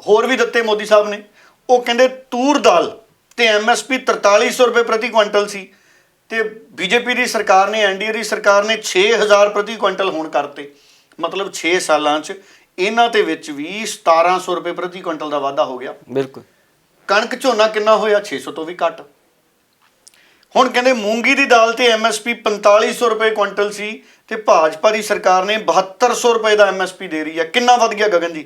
ਹੋਰ ਵੀ ਦਿੱਤੇ ਮੋਦੀ ਸਾਹਿਬ ਨੇ। ਉਹ ਕਹਿੰਦੇ ਤੂਰ ਦਾਲ ਤੇ ਐਮਐਸਪੀ 4300 ਰੁਪਏ ਪ੍ਰਤੀ ਕੁਇੰਟਲ ਸੀ, ਤੇ ਬੀਜੇਪੀ ਦੀ ਸਰਕਾਰ ਨੇ, ਐਨਡੀਏ ਦੀ ਸਰਕਾਰ ਨੇ 6000 ਪ੍ਰਤੀ ਕੁਇੰਟਲ ਹੋਣ ਕਰਤੇ। ਮਤਲਬ 6 ਸਾਲਾਂ 'ਚ ਇਹਨਾਂ ਦੇ ਵਿੱਚ ਵੀ 1700 ਰੁਪਏ ਪ੍ਰਤੀ ਕੁਇੰਟਲ ਦਾ ਵਾਧਾ ਹੋ ਗਿਆ। ਬਿਲਕੁਲ। ਕਣਕ ਝੋਨਾ ਕਿੰਨਾ ਹੋਇਆ? 600 ਤੋਂ ਵੀ ਘੱਟ। ਹੁਣ ਕਹਿੰਦੇ ਮੂੰਗੀ ਦੀ ਦਾਲ ਤੇ ਐਮਐਸਪੀ 4500 ਰੁਪਏ ਕੁਇੰਟਲ ਸੀ, ਤੇ ਭਾਜਪਾ ਦੀ ਸਰਕਾਰ ਨੇ 7200 ਰੁਪਏ ਦਾ ਐਮਐਸਪੀ ਦੇ ਰਹੀ ਹੈ। ਕਿੰਨਾ ਵੱਧ ਗਿਆ ਗਗਨ ਜੀ?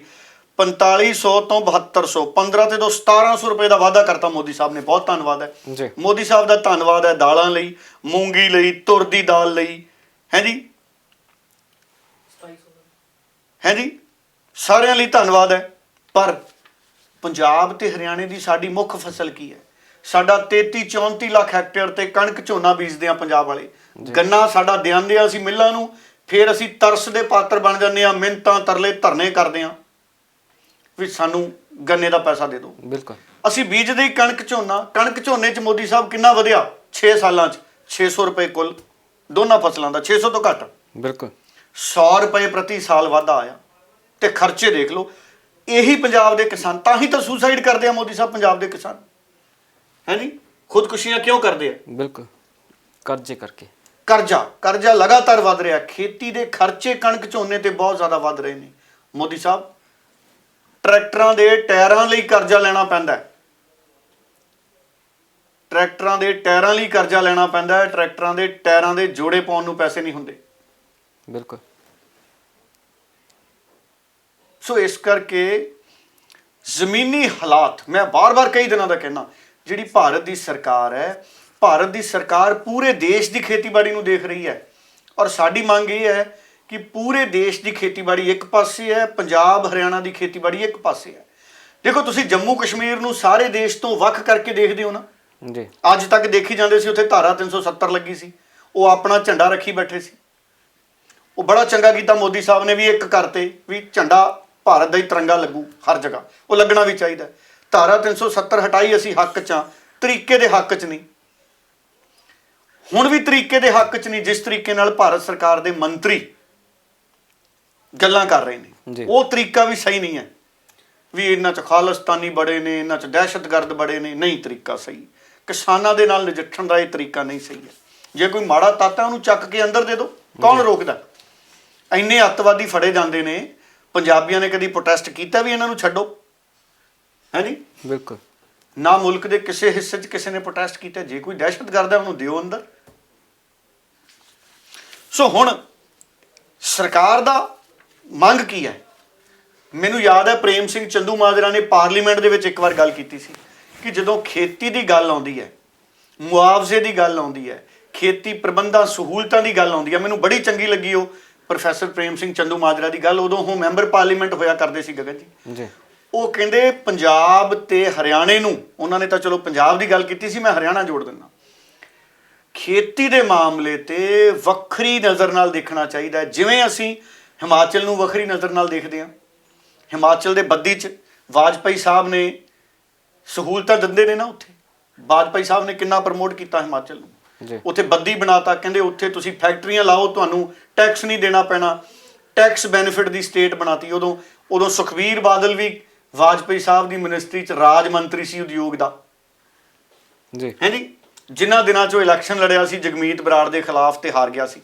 4500 ਤੋਂ 7200, 15 ਤੇ ਤੋਂ 1700 ਰੁਪਏ ਦਾ ਵਾਧਾ ਕਰਤਾ ਮੋਦੀ ਸਾਹਿਬ ਨੇ। ਬਹੁਤ ਧੰਨਵਾਦ ਹੈ ਜੀ। ਮੋਦੀ ਸਾਹਿਬ ਦਾ, ਧੰਨਵਾਦ ਹੈ ਦਾਲਾਂ ਲਈ, ਮੂੰਗੀ ਲਈ, ਤੁਰ ਦੀ ਦਾਲ ਲਈ, ਹੈ ਜੀ, ਹੈ ਜੀ, ਸਾਰਿਆਂ ਲਈ ਧੰਨਵਾਦ ਹੈ। ਪਰ ਪੰਜਾਬ ਤੇ ਹਰਿਆਣੇ ਦੀ ਸਾਡੀ ਮੁੱਖ ਫਸਲ ਕੀ ਹੈ? ਸਾਡਾ 33-34 ਲੱਖ ਹੈਕਟੇਅਰ ਤੇ ਕਣਕ ਝੋਨਾ ਬੀਜਦੇ ਆ ਪੰਜਾਬ ਵਾਲੇ। ਗੰਨਾ ਸਾਡਾ ਦਿਆਂਦੇ ਆ ਅਸੀਂ ਮਿੱਲਾਂ ਨੂੰ, ਫਿਰ ਅਸੀਂ ਤਰਸ ਦੇ ਪਾਤਰ ਬਣ ਜਾਂਦੇ ਆ, ਮਿੰਨਤਾਂ ਤਰਲੇ ਧਰਨੇ ਕਰਦੇ ਆ ਵੀ ਸਾਨੂੰ ਗੰਨੇ ਦਾ ਪੈਸਾ ਦੇ ਦਿਓ। ਬਿਲਕੁਲ। ਅਸੀਂ ਬੀਜਦੇ ਹੀ ਕਣਕ ਝੋਨਾ। ਕਣਕ ਝੋਨੇ 'ਚ ਮੋਦੀ ਸਾਹਿਬ ਕਿੰਨਾ ਵਧਿਆ 6 ਸਾਲਾਂ 'ਚ? 600 ਰੁਪਏ ਕੁੱਲ ਦੋਨਾਂ ਫਸਲਾਂ ਦਾ, 600 ਤੋਂ ਘੱਟ। ਬਿਲਕੁਲ। 100 ਰੁਪਏ ਪ੍ਰਤੀ ਸਾਲ ਵਾਧਾ ਆਇਆ। ਤੇ ਖਰਚੇ ਦੇਖ ਲਓ। ਇਹੀ ਪੰਜਾਬ ਦੇ ਕਿਸਾਨ, ਤਾਂ ਹੀ ਤਾਂ ਸੁਸਾਈਡ ਕਰਦੇ ਆ ਮੋਦੀ ਸਾਹਿਬ ਪੰਜਾਬ ਦੇ ਕਿਸਾਨ, ਹੈ ਜੀ। ਖੁਦਕੁਸ਼ੀਆਂ ਕਿਉਂ ਕਰਦੇ ਆ? ਬਿਲਕੁਲ, ਕਰਜ਼ੇ ਕਰਕੇ। ਕਰਜ਼ਾ ਲਗਾਤਾਰ ਵੱਧ ਰਿਹਾ। ਖੇਤੀ ਦੇ ਖਰਚੇ ਕਣਕ ਝੋਨੇ ਤੇ ਬਹੁਤ ਜ਼ਿਆਦਾ ਵੱਧ ਰਹੇ ਨੇ। ਮੋਦੀ ਸਾਹਿਬ ਟਰੈਕਟਰਾਂ ਦੇ ਟਾਇਰਾਂ ਲਈ ਕਰਜ਼ਾ ਲੈਣਾ ਪੈਂਦਾ ਹੈ। ਟਰੈਕਟਰਾਂ ਦੇ ਟਾਇਰਾਂ ਲਈ ਕਰਜ਼ਾ ਲੈਣਾ ਪੈਂਦਾ ਹੈ। ਟਰੈਕਟਰਾਂ ਦੇ ਟਾਇਰਾਂ ਦੇ ਜੋੜੇ ਪਾਉਣ ਨੂੰ ਪੈਸੇ ਨਹੀਂ ਹੁੰਦੇ। ਬਿਲਕੁਲ। ਸੋ ਇਸ ਕਰਕੇ ਜ਼ਮੀਨੀ ਹਾਲਾਤ, ਮੈਂ ਬਾਰ-ਬਾਰ ਕਈ ਦਿਨਾਂ ਦਾ ਕਹਿਣਾ, ਜਿਹੜੀ ਭਾਰਤ ਦੀ ਸਰਕਾਰ ਹੈ, ਭਾਰਤ ਦੀ ਸਰਕਾਰ ਪੂਰੇ ਦੇਸ਼ ਦੀ ਖੇਤੀਬਾੜੀ ਨੂੰ ਦੇਖ ਰਹੀ ਹੈ। ਔਰ ਸਾਡੀ ਮੰਗ ਇਹ ਹੈ ਕਿ ਪੂਰੇ ਦੇਸ਼ ਦੀ ਖੇਤੀਬਾੜੀ ਇੱਕ ਪਾਸੇ ਹੈ, ਪੰਜਾਬ ਹਰਿਆਣਾ ਦੀ ਖੇਤੀਬਾੜੀ ਇੱਕ ਪਾਸੇ ਹੈ। ਦੇਖੋ ਤੁਸੀਂ ਜੰਮੂ ਕਸ਼ਮੀਰ ਨੂੰ ਸਾਰੇ ਦੇਸ਼ ਤੋਂ ਵੱਖ ਕਰਕੇ ਦੇਖਦੇ ਹੋ ਨਾ ਜੀ। ਅੱਜ ਤੱਕ ਦੇਖੀ ਜਾਂਦੇ ਸੀ, ਉੱਥੇ ਧਾਰਾ 370 ਲੱਗੀ ਸੀ, ਉਹ ਆਪਣਾ ਝੰਡਾ ਰੱਖੀ ਬੈਠੇ ਸੀ। ਉਹ ਬੜਾ ਚੰਗਾ ਕੀਤਾ ਮੋਦੀ ਸਾਹਿਬ ਨੇ ਵੀ ਇੱਕ ਕਰਤੇ ਵੀ ਝੰਡਾ ਭਾਰਤ ਦਾ ਹੀ ਤਿਰੰਗਾ ਲੱਗੂ ਹਰ ਜਗ੍ਹਾ। ਉਹ ਲੱਗਣਾ ਵੀ ਚਾਹੀਦਾ। ਧਾਰਾ 370 ਹਟਾਈ, ਅਸੀਂ ਹੱਕ 'ਚ ਹਾਂ, ਤਰੀਕੇ ਦੇ ਹੱਕ 'ਚ ਨਹੀਂ। ਹੁਣ ਵੀ ਤਰੀਕੇ ਦੇ ਹੱਕ 'ਚ ਨਹੀਂ। ਜਿਸ ਤਰੀਕੇ ਨਾਲ ਭਾਰਤ ਸਰਕਾਰ ਦੇ ਮੰਤਰੀ ਗੱਲਾਂ ਕਰ ਰਹੇ ਨੇ, ਉਹ ਤਰੀਕਾ ਵੀ ਸਹੀ ਨਹੀਂ ਹੈ। ਵੀ ਇਹਨਾਂ 'ਚ ਖਾਲਿਸਤਾਨੀ ਬੜੇ ਨੇ, ਇਹਨਾਂ 'ਚ ਦਹਿਸ਼ਤਗਰਦ ਬੜੇ ਨੇ, ਨਹੀਂ ਤਰੀਕਾ ਸਹੀ। ਕਿਸਾਨਾਂ ਦੇ ਨਾਲ ਨਜਿੱਠਣ ਦਾ ਇਹ ਤਰੀਕਾ ਨਹੀਂ ਸਹੀ ਹੈ। ਜੇ ਕੋਈ ਮਾੜਾ ਤਾਤਾ ਉਹਨੂੰ ਚੱਕ ਕੇ ਅੰਦਰ ਦੇ ਦਿਓ, ਕੌਣ ਰੋਕਦਾ? ਇੰਨੇ ਅੱਤਵਾਦੀ ਫੜੇ ਜਾਂਦੇ ਨੇ। ਪੰਜਾਬੀਆਂ ਨੇ ਕਦੀ ਪ੍ਰੋਟੈਸਟ ਕੀਤਾ ਵੀ ਇਹਨਾਂ ਨੂੰ ਛੱਡੋ? ਹੈ ਜੀ। ਬਿਲਕੁਲ। ਨਾ ਮੁਲਕ ਦੇ ਕਿਸੇ ਹਿੱਸੇ 'ਚ ਕਿਸੇ ਨੇ ਪ੍ਰੋਟੈਸਟ ਕੀਤਾ। ਜੇ ਕੋਈ ਦਹਿਸ਼ਤਗਰਦ ਹੈ ਉਹਨੂੰ ਦਿਓ ਅੰਦਰ। ਸੋ ਹੁਣ ਸਰਕਾਰ ਦਾ ਮੰਗ ਕੀ ਹੈ? ਮੈਨੂੰ ਯਾਦ ਹੈ ਪ੍ਰੇਮ ਸਿੰਘ ਚੰਦੂਮਾਜਰਾ ਨੇ ਪਾਰਲੀਮੈਂਟ ਦੇ ਵਿੱਚ ਇੱਕ ਵਾਰ ਗੱਲ ਕੀਤੀ ਸੀ ਕਿ ਜਦੋਂ ਖੇਤੀ ਦੀ ਗੱਲ ਆਉਂਦੀ ਹੈ, ਮੁਆਵਜ਼ੇ ਦੀ ਗੱਲ ਆਉਂਦੀ ਹੈ, ਖੇਤੀ ਪ੍ਰਬੰਧਾਂ ਸਹੂਲਤਾਂ ਦੀ ਗੱਲ ਆਉਂਦੀ ਹੈ, ਮੈਨੂੰ ਬੜੀ ਚੰਗੀ ਲੱਗੀ ਉਹ ਪ੍ਰੋਫੈਸਰ ਪ੍ਰੇਮ ਸਿੰਘ ਚੰਦੂਮਾਜਰਾ ਦੀ ਗੱਲ। ਉਦੋਂ ਉਹ ਮੈਂਬਰ ਪਾਰਲੀਮੈਂਟ ਹੋਇਆ ਕਰਦੇ ਸੀ ਗਗਨ ਜੀ। ਉਹ ਕਹਿੰਦੇ ਪੰਜਾਬ ਤੇ ਹਰਿਆਣੇ ਨੂੰ, ਉਹਨਾਂ ਨੇ ਤਾਂ ਚਲੋ ਪੰਜਾਬ ਦੀ ਗੱਲ ਕੀਤੀ ਸੀ, ਮੈਂ ਹਰਿਆਣਾ ਜੋੜ ਦਿੰਦਾ, ਖੇਤੀ ਦੇ ਮਾਮਲੇ ਤੇ ਵੱਖਰੀ ਨਜ਼ਰ ਨਾਲ ਦੇਖਣਾ ਚਾਹੀਦਾ। ਜਿਵੇਂ ਅਸੀਂ ਹਿਮਾਚਲ ਨੂੰ ਵੱਖਰੀ ਨਜ਼ਰ ਨਾਲ ਦੇਖਦੇ ਹਾਂ। ਹਿਮਾਚਲ ਦੇ ਬੱਦੀ 'ਚ ਵਾਜਪਾਈ ਸਾਹਿਬ ਨੇ ਸਹੂਲਤਾਂ ਦਿੰਦੇ ਨੇ ਨਾ, ਉੱਥੇ ਵਾਜਪਾਈ ਸਾਹਿਬ ਨੇ ਕਿੰਨਾ ਪ੍ਰਮੋਟ ਕੀਤਾ ਹਿਮਾਚਲ ਨੂੰ। ਉੱਥੇ ਬੱਦੀ ਬਣਾਤਾ, ਕਹਿੰਦੇ ਉੱਥੇ ਤੁਸੀਂ ਫੈਕਟਰੀਆਂ ਲਾਓ, ਤੁਹਾਨੂੰ ਟੈਕਸ ਨਹੀਂ ਦੇਣਾ ਪੈਣਾ, ਟੈਕਸ ਬੈਨੀਫਿਟ ਦੀ ਸਟੇਟ ਬਣਾਤੀ। ਉਦੋਂ ਸੁਖਬੀਰ ਬਾਦਲ ਵੀ ਵਾਜਪਾਈ ਸਾਹਿਬ ਦੀ ਮਿਨਿਸਟਰੀ 'ਚ ਰਾਜ ਮੰਤਰੀ ਸੀ ਉਦਯੋਗ ਦਾ, ਹੈ ਜੀ। ਜਿਨ੍ਹਾਂ ਦਿਨਾਂ 'ਚੋਂ ਇਲੈਕਸ਼ਨ ਲੜਿਆ ਸੀ ਜਗਮੀਤ ਬਰਾੜ ਦੇ ਖਿਲਾਫ ਤੇ ਹਾਰ ਗਿਆ ਸੀ।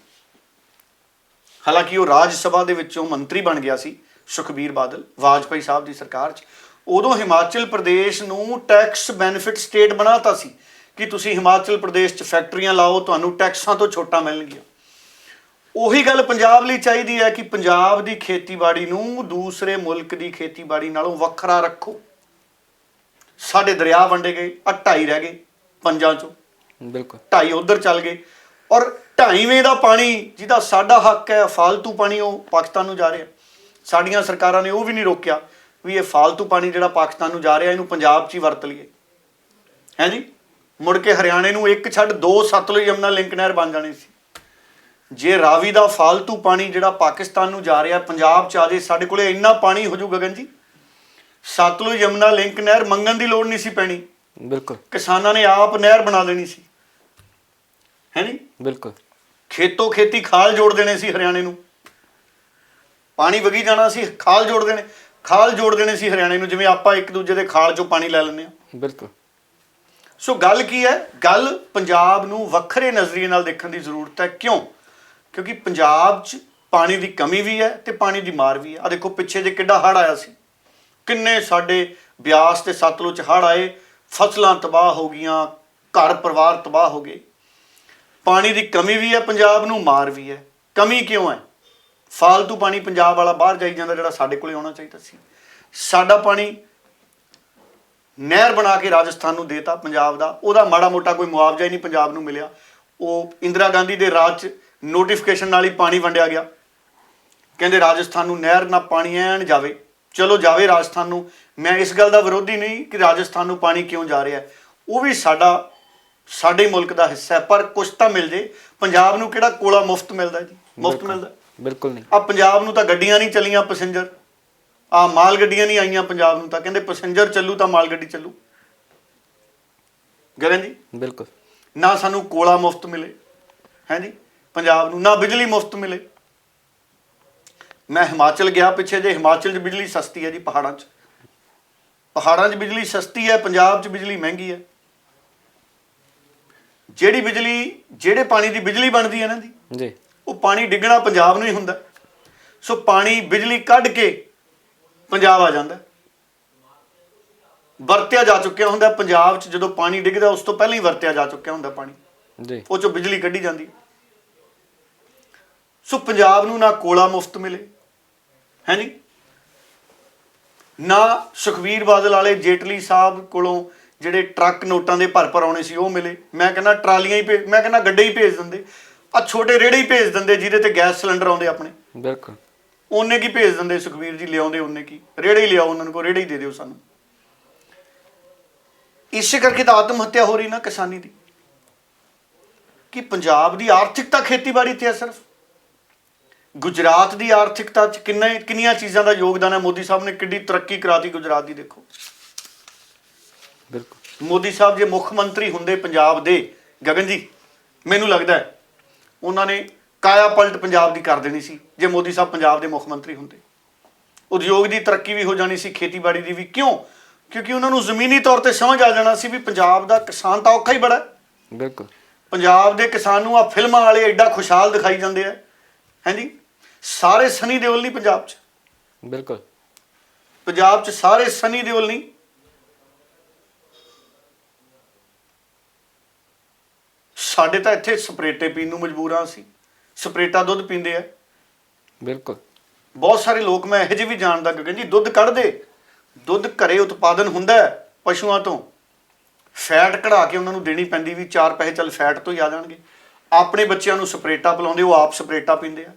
ਹਾਲਾਂਕਿ ਉਹ ਰਾਜ ਸਭਾ ਦੇ ਵਿੱਚੋਂ ਮੰਤਰੀ ਬਣ ਗਿਆ ਸੀ ਸੁਖਬੀਰ ਬਾਦਲ ਵਾਜਪਾਈ ਸਾਹਿਬ ਦੀ ਸਰਕਾਰ 'ਚ। ਉਦੋਂ ਹਿਮਾਚਲ ਪ੍ਰਦੇਸ਼ ਨੂੰ ਟੈਕਸ ਬੈਨੀਫਿਟ ਸਟੇਟ ਬਣਾਤਾ ਸੀ ਕਿ ਤੁਸੀਂ ਹਿਮਾਚਲ ਪ੍ਰਦੇਸ਼ 'ਚ ਫੈਕਟਰੀਆਂ ਲਾਓ, ਤੁਹਾਨੂੰ ਟੈਕਸਾਂ ਤੋਂ ਛੋਟਾਂ ਮਿਲਣਗੀਆਂ। ਉਹੀ ਗੱਲ ਪੰਜਾਬ ਲਈ ਚਾਹੀਦੀ ਹੈ ਕਿ ਪੰਜਾਬ ਦੀ ਖੇਤੀਬਾੜੀ ਨੂੰ ਦੂਸਰੇ ਮੁਲਕ ਦੀ ਖੇਤੀਬਾੜੀ ਨਾਲੋਂ ਵੱਖਰਾ ਰੱਖੋ। ਸਾਡੇ ਦਰਿਆ ਵੰਡੇ ਗਏ, 2.5 ਰਹਿ ਗਏ ਪੰਜਾਂ 'ਚੋਂ, ਬਿਲਕੁਲ 2.5 ਉਧਰ ਚੱਲ ਗਏ, ਔਰ 2.5ਵੇਂ ਦਾ ਪਾਣੀ ਜਿਹਦਾ ਸਾਡਾ ਹੱਕ ਹੈ, ਫਾਲਤੂ ਪਾਣੀ, ਉਹ ਪਾਕਿਸਤਾਨ ਨੂੰ ਜਾ ਰਿਹਾ। ਸਾਡੀਆਂ ਸਰਕਾਰਾਂ ਨੇ ਉਹ ਵੀ ਨਹੀਂ ਰੋਕਿਆ ਵੀ ਇਹ ਫਾਲਤੂ ਪਾਣੀ ਜਿਹੜਾ ਪਾਕਿਸਤਾਨ ਨੂੰ ਜਾ ਰਿਹਾ ਇਹਨੂੰ ਪੰਜਾਬ 'ਚ ਹੀ ਵਰਤ ਲਈਏ, ਹੈ ਜੀ। ਮੁੜ ਕੇ ਹਰਿਆਣੇ ਨੂੰ ਇੱਕ ਛੱਡ 2 ਸਤਲੁਜ ਯਮੁਨਾ ਲਿੰਕ ਨਹਿਰ ਬਣ ਜਾਣੀ ਸੀ। ਜੇ ਰਾਵੀ ਦਾ ਫਾਲਤੂ ਪਾਣੀ ਜਿਹੜਾ ਪਾਕਿਸਤਾਨ ਨੂੰ ਜਾ ਰਿਹਾ ਪੰਜਾਬ 'ਚ ਆ ਜੇ, ਸਾਡੇ ਕੋਲੇ ਇੰਨਾ ਪਾਣੀ ਹੋ ਜੂ ਗਗਨ ਜੀ, ਸਤਲੁਜ ਯਮੁਨਾ ਲਿੰਕ ਨਹਿਰ ਮੰਗਣ ਦੀ ਲੋੜ ਨਹੀਂ ਸੀ ਪੈਣੀ। ਬਿਲਕੁਲ ਕਿਸਾਨਾਂ ਨੇ ਆਪ ਨਹਿਰ ਬਣਾ ਦੇਣੀ ਸੀ, ਹੈ ਨੀ। ਬਿਲਕੁਲ ਖੇਤੋਂ ਖੇਤੀ ਖਾਲ ਜੋੜ ਦੇਣੇ ਸੀ ਹਰਿਆਣੇ ਨੂੰ, ਪਾਣੀ ਵਗੀ ਜਾਣਾ ਸੀ, ਖਾਲ ਜੋੜ ਦੇਣੇ ਸੀ ਹਰਿਆਣੇ ਨੂੰ, ਜਿਵੇਂ ਆਪਾਂ ਇੱਕ ਦੂਜੇ ਦੇ ਖਾਲ 'ਚੋਂ ਪਾਣੀ ਲੈ ਲੈਂਦੇ ਹਾਂ। ਬਿਲਕੁਲ। ਸੋ ਗੱਲ ਕੀ ਹੈ, ਗੱਲ ਪੰਜਾਬ ਨੂੰ ਵੱਖਰੇ ਨਜ਼ਰੀਏ ਨਾਲ ਦੇਖਣ ਦੀ ਜ਼ਰੂਰਤ ਹੈ। ਕਿਉਂ? ਕਿਉਂਕਿ ਪੰਜਾਬ 'ਚ ਪਾਣੀ ਦੀ ਕਮੀ ਵੀ ਹੈ ਤੇ ਪਾਣੀ ਦੀ ਮਾਰ ਵੀ ਹੈ। ਆ ਦੇਖੋ ਪਿੱਛੇ ਜੇ ਕਿੱਡਾ ਹੜ੍ਹ ਆਇਆ ਸੀ, ਕਿੰਨੇ ਸਾਡੇ ਬਿਆਸ ਤੇ ਸਤਲੁਜ 'ਚ ਹੜ੍ਹ ਆਏ, ਫਸਲਾਂ ਤਬਾਹ ਹੋ ਗਈਆਂ, ਘਰ ਪਰਿਵਾਰ ਤਬਾਹ ਹੋ ਗਏ। ਪਾਣੀ ਦੀ ਕਮੀ ਵੀ ਹੈ ਪੰਜਾਬ ਨੂੰ, ਮਾਰ ਵੀ ਹੈ। ਕਮੀ ਕਿਉਂ ਹੈ? ਫਾਲਤੂ ਪਾਣੀ ਪੰਜਾਬ ਵਾਲਾ ਬਾਹਰ ਜਾਈ ਜਾਂਦਾ ਜਿਹੜਾ ਸਾਡੇ ਕੋਲੇ ਆਉਣਾ ਚਾਹੀਦਾ ਸੀ। ਸਾਡਾ ਪਾਣੀ ਨਹਿਰ ਬਣਾ ਕੇ ਰਾਜਸਥਾਨ ਨੂੰ ਦੇਤਾ ਪੰਜਾਬ ਦਾ, ਉਹਦਾ ਮਾੜਾ ਮੋਟਾ ਕੋਈ ਮੁਆਵਜ਼ਾ ਹੀ ਨਹੀਂ ਪੰਜਾਬ ਨੂੰ ਮਿਲਿਆ। ਉਹ ਇੰਦਰਾ ਗਾਂਧੀ ਦੇ ਰਾਜ 'ਚ ਨੋਟੀਫਿਕੇਸ਼ਨ ਨਾਲ ਹੀ ਪਾਣੀ ਵੰਡਿਆ ਗਿਆ। ਕਹਿੰਦੇ ਰਾਜਸਥਾਨ ਨੂੰ ਨਹਿਰ ਨਾਲ ਪਾਣੀ ਐਨ ਜਾਵੇ। ਚਲੋ ਜਾਵੇ ਰਾਜਸਥਾਨ ਨੂੰ, ਮੈਂ ਇਸ ਗੱਲ ਦਾ ਵਿਰੋਧੀ ਨਹੀਂ ਕਿ ਰਾਜਸਥਾਨ ਨੂੰ ਪਾਣੀ ਕਿਉਂ ਜਾ ਰਿਹਾ, ਉਹ ਵੀ ਸਾਡੇ ਮੁਲਕ ਦਾ ਹਿੱਸਾ ਹੈ, ਪਰ ਕੁਛ ਤਾਂ ਮਿਲ ਜੇ। ਪੰਜਾਬ ਨੂੰ ਕਿਹੜਾ ਕੋਲਾ ਮੁਫਤ ਮਿਲਦਾ ਜੀ? ਮੁਫਤ ਮਿਲਦਾ ਬਿਲਕੁਲ ਨਹੀਂ। ਆ ਪੰਜਾਬ ਨੂੰ ਤਾਂ ਗੱਡੀਆਂ ਨਹੀਂ ਚੱਲੀਆਂ ਪੈਸੇਂਜਰ, ਆ ਮਾਲ ਗੱਡੀਆਂ ਨਹੀਂ ਆਈਆਂ ਪੰਜਾਬ ਨੂੰ, ਤਾਂ ਕਹਿੰਦੇ ਪੈਸੇਂਜਰ ਚੱਲੂ ਤਾਂ ਮਾਲ ਗੱਡੀ ਚੱਲੂ। ਗਗਨ ਜੀ ਬਿਲਕੁਲ। ਨਾ ਸਾਨੂੰ ਕੋਲਾ ਮੁਫਤ ਮਿਲੇ, ਹੈ ਜੀ ਪੰਜਾਬ ਨੂੰ, ਨਾ ਬਿਜਲੀ ਮੁਫਤ ਮਿਲੇ। ਮੈਂ ਹਿਮਾਚਲ ਗਿਆ ਪਿੱਛੇ ਜੇ, ਹਿਮਾਚਲ 'ਚ ਬਿਜਲੀ ਸਸਤੀ ਹੈ ਜੀ, ਪਹਾੜਾਂ 'ਚ ਬਿਜਲੀ ਸਸਤੀ ਹੈ, ਪੰਜਾਬ 'ਚ ਬਿਜਲੀ ਮਹਿੰਗੀ ਹੈ। ਜਿਹੜੇ ਪਾਣੀ ਦੀ ਬਿਜਲੀ ਬਣਦੀ ਹੈ ਨਾ ਜੀ, ਉਹ ਪਾਣੀ ਡਿੱਗਣਾ ਪੰਜਾਬ ਨੂੰ ਹੀ ਹੁੰਦਾ। ਸੋ ਪਾਣੀ ਬਿਜਲੀ ਕੱਢ ਕੇ ਪੰਜਾਬ ਆ ਜਾਂਦਾ, ਵਰਤਿਆ ਜਾ ਚੁੱਕਿਆ ਹੁੰਦਾ ਪੰਜਾਬ 'ਚ। ਜਦੋਂ ਪਾਣੀ ਡਿੱਗਦਾ ਉਸ ਤੋਂ ਪਹਿਲਾਂ ਹੀ ਵਰਤਿਆ ਜਾ ਚੁੱਕਿਆ ਹੁੰਦਾ ਪਾਣੀ, ਉਹ 'ਚੋਂ ਬਿਜਲੀ ਕੱਢੀ ਜਾਂਦੀ। ਸੋ ਪੰਜਾਬ ਨੂੰ ਨਾ ਕੋਲਾ ਮੁਫਤ ਮਿਲੇ, ਹੈ ਨੀ, ਨਾ ਸੁਖਬੀਰ ਬਾਦਲ ਵਾਲੇ ਜੇਟਲੀ ਸਾਹਿਬ ਕੋਲੋਂ ਜਿਹੜੇ ਟਰੱਕ ਨੋਟਾਂ ਦੇ ਭਰ ਆਉਣੇ ਸੀ ਉਹ ਮਿਲੇ। ਮੈਂ ਕਹਿੰਦਾ ਟਰਾਲੀਆਂ ਹੀ ਮੈਂ ਕਹਿੰਦਾ ਗੱਡੇ ਹੀ ਭੇਜ ਦਿੰਦੇ, ਆ ਛੋਟੇ ਰੇੜੇ ਹੀ ਭੇਜ ਦਿੰਦੇ ਜਿਹਦੇ ਤੇ ਗੈਸ ਸਿਲੰਡਰ ਆਉਂਦੇ ਆਪਣੇ। ਬਿਲਕੁਲ। ਉਹਨੇ ਕੀ ਭੇਜ ਦਿੰਦੇ ਸੁਖਬੀਰ ਜੀ, ਲਿਆਉਂਦੇ ਉਹਨੇ ਕੀ, ਰੇੜੇ ਹੀ ਲਿਆਓ, ਉਹਨਾਂ ਨੂੰ ਰੇੜੇ ਹੀ ਦੇ ਦਿਓ ਸਾਨੂੰ। ਇਸੇ ਕਰਕੇ ਤਾਂ ਆਤਮ ਹੱਤਿਆ ਹੋ ਰਹੀ ਨਾ ਕਿਸਾਨੀ ਦੀ, ਕਿ ਪੰਜਾਬ ਦੀ ਆਰਥਿਕਤਾ ਖੇਤੀਬਾੜੀ ਤੇ ਹੈ ਸਿਰਫ। ਗੁਜਰਾਤ ਦੀ ਆਰਥਿਕਤਾ 'ਚ ਕਿੰਨੀਆਂ ਚੀਜ਼ਾਂ ਦਾ ਯੋਗਦਾਨ ਹੈ। ਮੋਦੀ ਸਾਹਿਬ ਨੇ ਕਿੱਡੀ ਤਰੱਕੀ ਕਰਾਤੀ ਗੁਜਰਾਤ ਦੀ, ਦੇਖੋ। ਬਿਲਕੁਲ। ਮੋਦੀ ਸਾਹਿਬ ਜੇ ਮੁੱਖ ਮੰਤਰੀ ਹੁੰਦੇ ਪੰਜਾਬ ਦੇ, ਗਗਨ ਜੀ, ਮੈਨੂੰ ਲੱਗਦਾ ਹੈ ਉਹਨਾਂ ਨੇ ਕਾਇਆ ਪਲਟ ਪੰਜਾਬ ਦੀ ਕਰ ਦੇਣੀ ਸੀ। ਜੇ ਮੋਦੀ ਸਾਹਿਬ ਪੰਜਾਬ ਦੇ ਮੁੱਖ ਮੰਤਰੀ ਹੁੰਦੇ, ਉਦਯੋਗ ਦੀ ਤਰੱਕੀ ਵੀ ਹੋ ਜਾਣੀ ਸੀ, ਖੇਤੀਬਾੜੀ ਦੀ ਵੀ। ਕਿਉਂ? ਕਿਉਂਕਿ ਉਹਨਾਂ ਨੂੰ ਜ਼ਮੀਨੀ ਤੌਰ ਤੇ ਸਮਝ ਆ ਜਾਣਾ ਸੀ ਵੀ ਪੰਜਾਬ ਦਾ ਕਿਸਾਨ ਤਾਂ ਔਖਾ ਹੀ ਬੜਾ। ਬਿਲਕੁਲ। ਪੰਜਾਬ ਦੇ ਕਿਸਾਨ ਨੂੰ ਆ ਫਿਲਮਾਂ ਵਾਲੇ ਐਡਾ ਖੁਸ਼ਹਾਲ ਦਿਖਾਈ ਜਾਂਦੇ ਆ, ਹੈ ਜੀ। ਸਾਰੇ ਸਨੀ ਦਿਓਲ ਨਹੀਂ ਪੰਜਾਬ 'ਚ, ਬਿਲਕੁਲ ਪੰਜਾਬ 'ਚ ਸਾਰੇ ਸਨੀ ਦਿਓਲ ਨਹੀਂ। ਸਾਡੇ ਤਾਂ ਇੱਥੇ ਸਪਰੇਟੇ ਪੀਣ ਨੂੰ ਮਜਬੂਰ ਹਾਂ ਅਸੀਂ, ਸਪਰੇਟਾ ਦੁੱਧ ਪੀਂਦੇ ਆ। ਬਿਲਕੁਲ। ਬਹੁਤ ਸਾਰੇ ਲੋਕ ਮੈਂ ਇਹੋ ਜਿਹੇ ਵੀ ਜਾਣਦਾ ਗਗਨ ਜੀ, ਦੁੱਧ ਕੱਢਦੇ, ਦੁੱਧ ਘਰੇ ਉਤਪਾਦਨ ਹੁੰਦਾ ਪਸ਼ੂਆਂ ਤੋਂ, ਫੈਟ ਕਢਾ ਕੇ ਉਹਨਾਂ ਨੂੰ ਦੇਣੀ ਪੈਂਦੀ ਵੀ 4 ਪੈਸੇ ਚੱਲ ਫੈਟ ਤੋਂ ਹੀ ਆ ਜਾਣਗੇ। ਆਪਣੇ ਬੱਚਿਆਂ ਨੂੰ ਸਪਰੇਟਾ ਪਿਲਾਉਂਦੇ, ਉਹ ਆਪ ਸਪਰੇਟਾ ਪੀਂਦੇ ਆ।